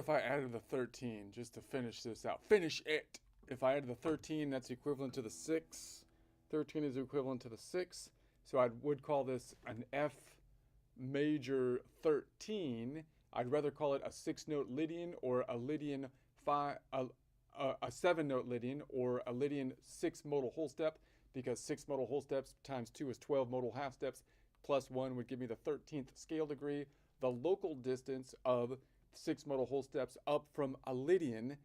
if I added the 13 just to finish this out? Finish it! If I added the 13, that's equivalent to the 6. 13 is equivalent to the 6. So I would call this an F major 13. I'd rather call it a 6-note Lydian or a Lydian 5, a 7-note Lydian or a Lydian 6 modal whole step, because 6 modal whole steps times 2 is 12 modal half steps, plus 1 would give me the 13th scale degree. The local distance of 6 modal whole steps up from a Lydian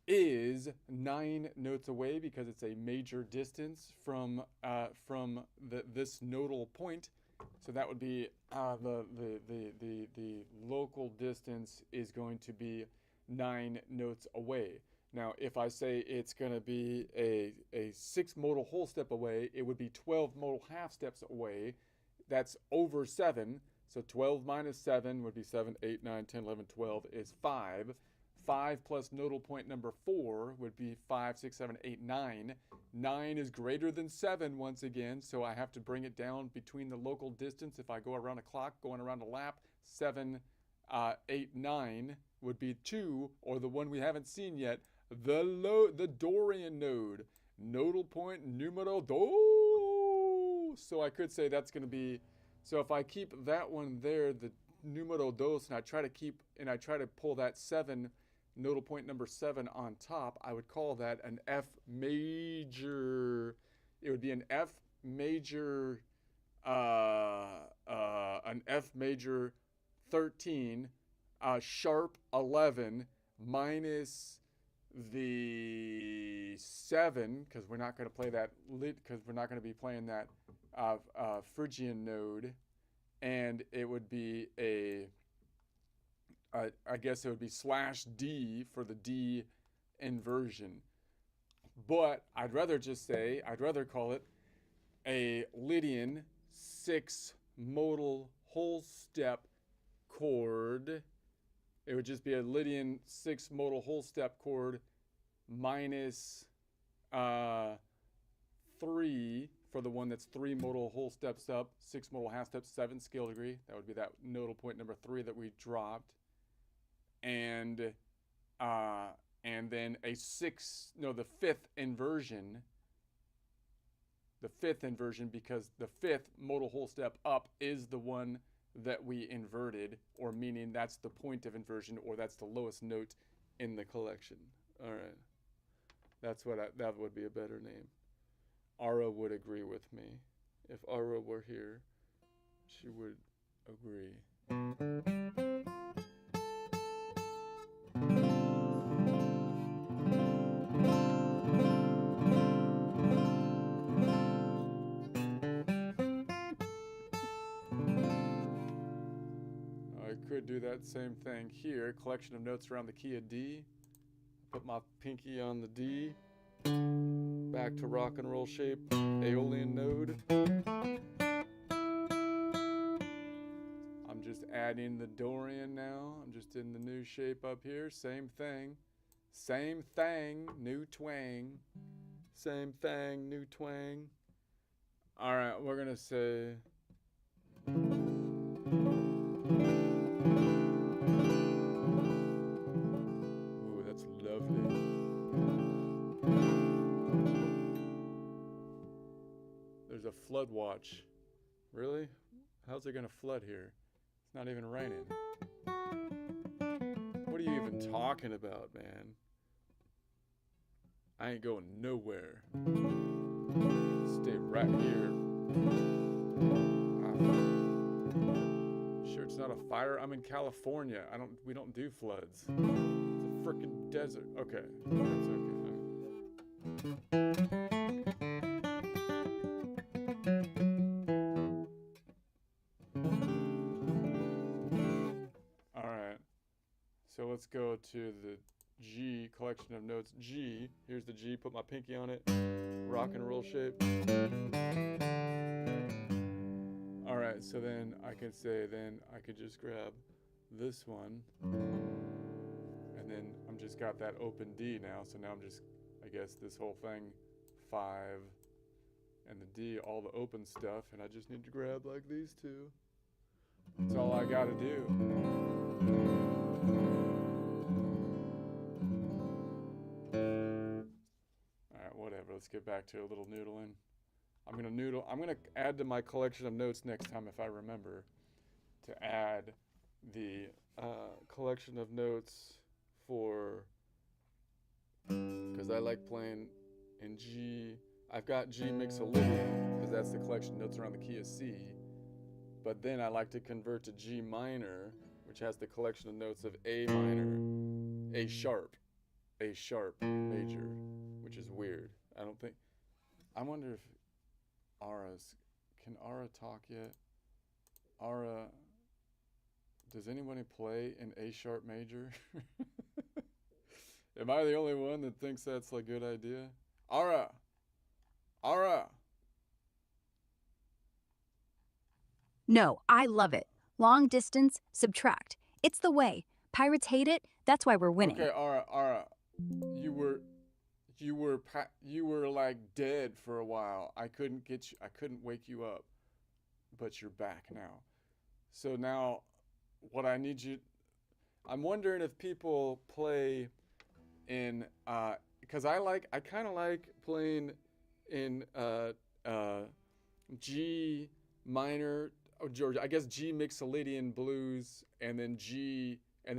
is 9 notes away, because it's a major distance from this nodal point. So that would be the local distance is going to be 9 notes away. Now, if I say it's going to be a 6 modal whole step away, it would be 12 modal half steps away. That's over 7. So 12 minus 7 would be 7, 8, 9, 10, 11, 12 is 5. 5 plus nodal point number 4 would be 5, 6, 7, 8, 9. 9 is greater than 7 once again, so I have to bring it down between the local distance. If I go around a clock, going around a lap, 7, 8, 9 would be 2, or the one we haven't seen yet, the Dorian node. Nodal point numero dos. So I could say that's going to be, so if I keep that one there, the numero dos, and I try to pull that 7, nodal point number 7 on top, I would call that an F major. It would be an F major, an F major 13, sharp 11 minus the 7, because we're not going to play that because we're not going to be playing that Phrygian node, and it would be I guess it would be slash D for the D inversion. But I'd rather call it a Lydian 6 modal whole step chord. It would just be a Lydian 6 modal whole step chord minus 3 for the one that's 3 modal whole steps up, 6 modal half steps, 7 scale degree. That would be that nodal point number 3 that we dropped. And then the 5th inversion. The 5th inversion, because the 5th modal whole step up is the one that we inverted, or meaning that's the point of inversion, or that's the lowest note in the collection. All right. That would be a better name. Ara would agree with me. If Ara were here, she would agree. I could do that same thing here. Collection of notes around the key of D. Put my pinky on the D. Back to rock and roll shape, Aeolian node. I'm just adding the Dorian now. I'm just in the new shape up here. Same thing. Same thing, new twang. Same thing, new twang. All right, we're gonna say. Ooh, that's lovely. There's a flood watch. Really? How's it gonna flood here? It's not even raining. What are you even talking about, man? I ain't going nowhere. Stay right here. Sure it's not a fire? I'm in California. We don't do floods. It's a frickin' desert. Okay. That's okay. Alright. So let's go to the G, collection of notes G. Here's the G, put my pinky on it. Rock and roll shape. Alright, so then I could just grab this one. And then I'm just got that open D now, so now I'm just, I guess this whole thing, 5, and the D, all the open stuff, and I just need to grab like these two. That's all I gotta do. let's get back to a little noodling. I'm gonna noodle. I'm gonna add to my collection of notes next time if I remember to add the collection of notes for, because I like playing in G. I've got G Mixolydian because that's the collection of notes around the key of C. But then I like to convert to G minor, which has the collection of notes of A minor, A sharp major, which is weird. I don't think. I wonder if can Ara talk yet? Ara, does anybody play in A sharp major? Am I the only one that thinks that's a good idea? Ara! No, I love it. Long distance, subtract. It's the way. Pirates hate it, that's why we're winning. Okay, Ara, you were like dead for a while. I couldn't wake you up, but you're back now. So now, what I need you, I'm wondering if people play in, because I kind of like playing in G minor, or George, I guess G Mixolydian blues, and then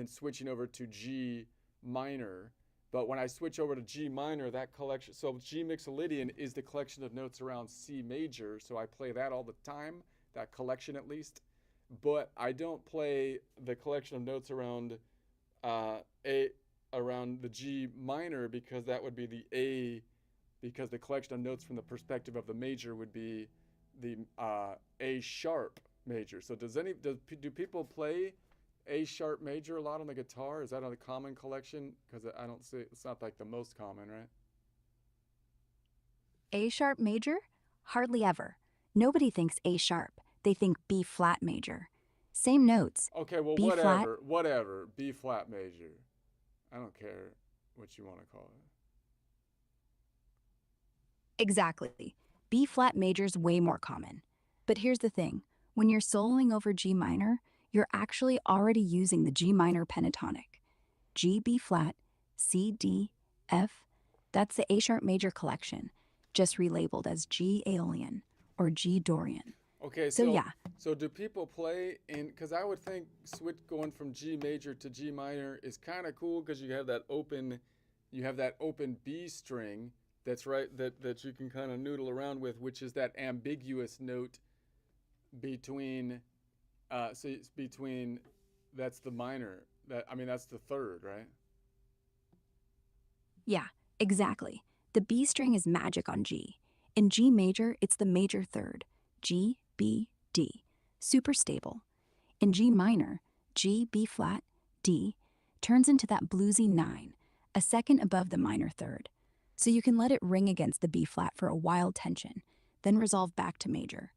switching over to G minor. But when I switch over to G minor, that collection, so G Mixolydian is the collection of notes around C major, so I play that all the time, that collection at least. But I don't play the collection of notes around around the G minor, because that would be the A, because the collection of notes from the perspective of the major would be the A sharp major. So do people play A sharp major a lot on the guitar? Is that on a common collection? Because I don't see, it's not like the most common, right? A sharp major? Hardly ever. Nobody thinks A sharp. They think B flat major. Same notes. Okay, well, B whatever. flat. Whatever. B flat major. I don't care what you want to call it. Exactly. B flat major's way more common. But here's the thing. When you're soloing over G minor, you're actually already using the G minor pentatonic. G, B flat, C, D, F. That's the A sharp major collection, just relabeled as G Aeolian or G Dorian. Okay, So yeah. So do people play in, because I would think going from G major to G minor is kind of cool, because you have that open B string that's right, that you can kind of noodle around with, which is that ambiguous note between, so it's between, that's the minor, that's the third, right? Yeah, exactly. The B string is magic on G. In G major, it's the major third. G, B, D. Super stable. In G minor, G, B flat, D turns into that bluesy 9, a second above the minor third. So you can let it ring against the B flat for a wild tension, then resolve back to major.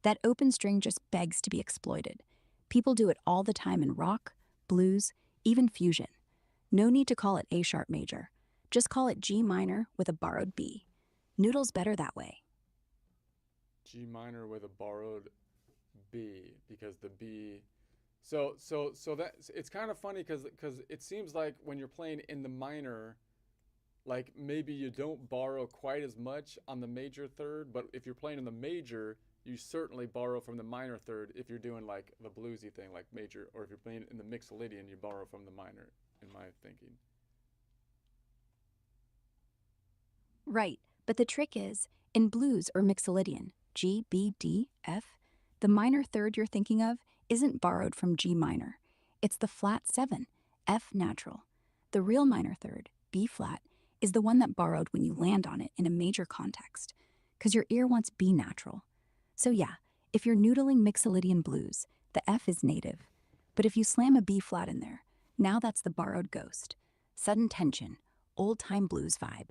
That open string just begs to be exploited. People do it all the time in rock, blues, even fusion. No need to call it A sharp major. Just call it G minor with a borrowed B. Noodle's better that way. G minor with a borrowed B, because the B, so that it's kind of funny, because it seems like when you're playing in the minor, like maybe you don't borrow quite as much on the major third, but if you're playing in the major, you certainly borrow from the minor third if you're doing like the bluesy thing, like major, or if you're playing in the Mixolydian, you borrow from the minor, in my thinking. Right, but the trick is, in blues or Mixolydian, G, B, D, F, the minor third you're thinking of isn't borrowed from G minor. It's the flat 7, F natural. The real minor third, B flat, is the one that borrowed when you land on it in a major context, because your ear wants B natural. So yeah, if you're noodling Mixolydian blues, the F is native. But if you slam a B flat in there, now that's the borrowed ghost. Sudden tension, old-time blues vibe.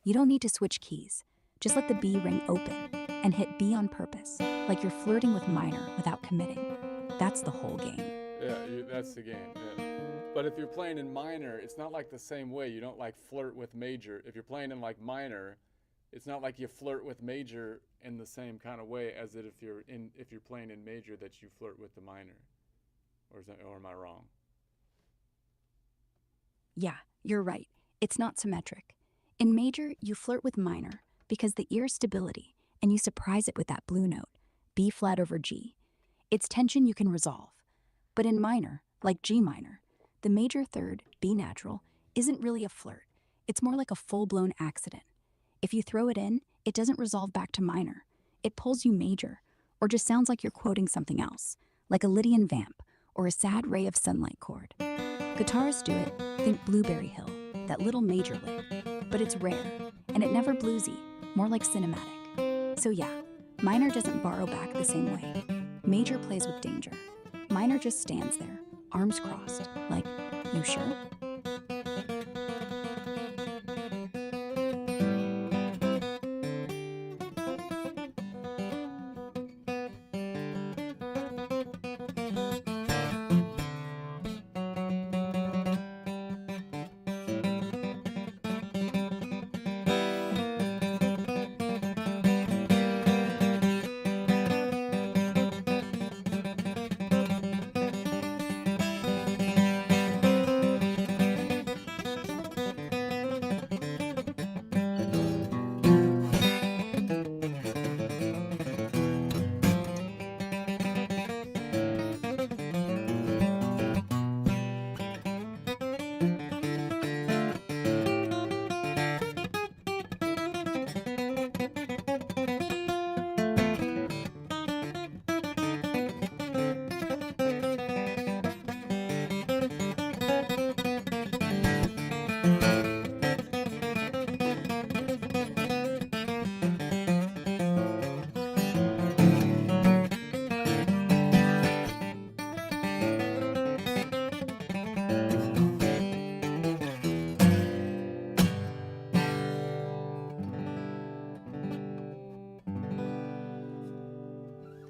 You don't need to switch keys. Just let the B ring open and hit B on purpose, like you're flirting with minor without committing. That's the whole game. Yeah, that's the game. Yeah. But if you're playing in minor, it's not like the same way. You don't like flirt with major. If you're playing in like minor, it's not like you flirt with major in the same kind of way as if you're playing in major, that you flirt with the minor. Or am I wrong? Yeah, you're right. It's not symmetric. In major, you flirt with minor, because the ear stability, and you surprise it with that blue note, B flat over G. It's tension you can resolve. But in minor, like G minor, the major third, B natural, isn't really a flirt. It's more like a full-blown accident. If you throw it in, it doesn't resolve back to minor. It pulls you major, or just sounds like you're quoting something else, like a Lydian vamp or a sad ray of sunlight chord. Guitarists do it, think Blueberry Hill, that little major lick. But it's rare, and it never bluesy, more like cinematic. So yeah, minor doesn't borrow back the same way. Major plays with danger. Minor just stands there, arms crossed, like, you sure?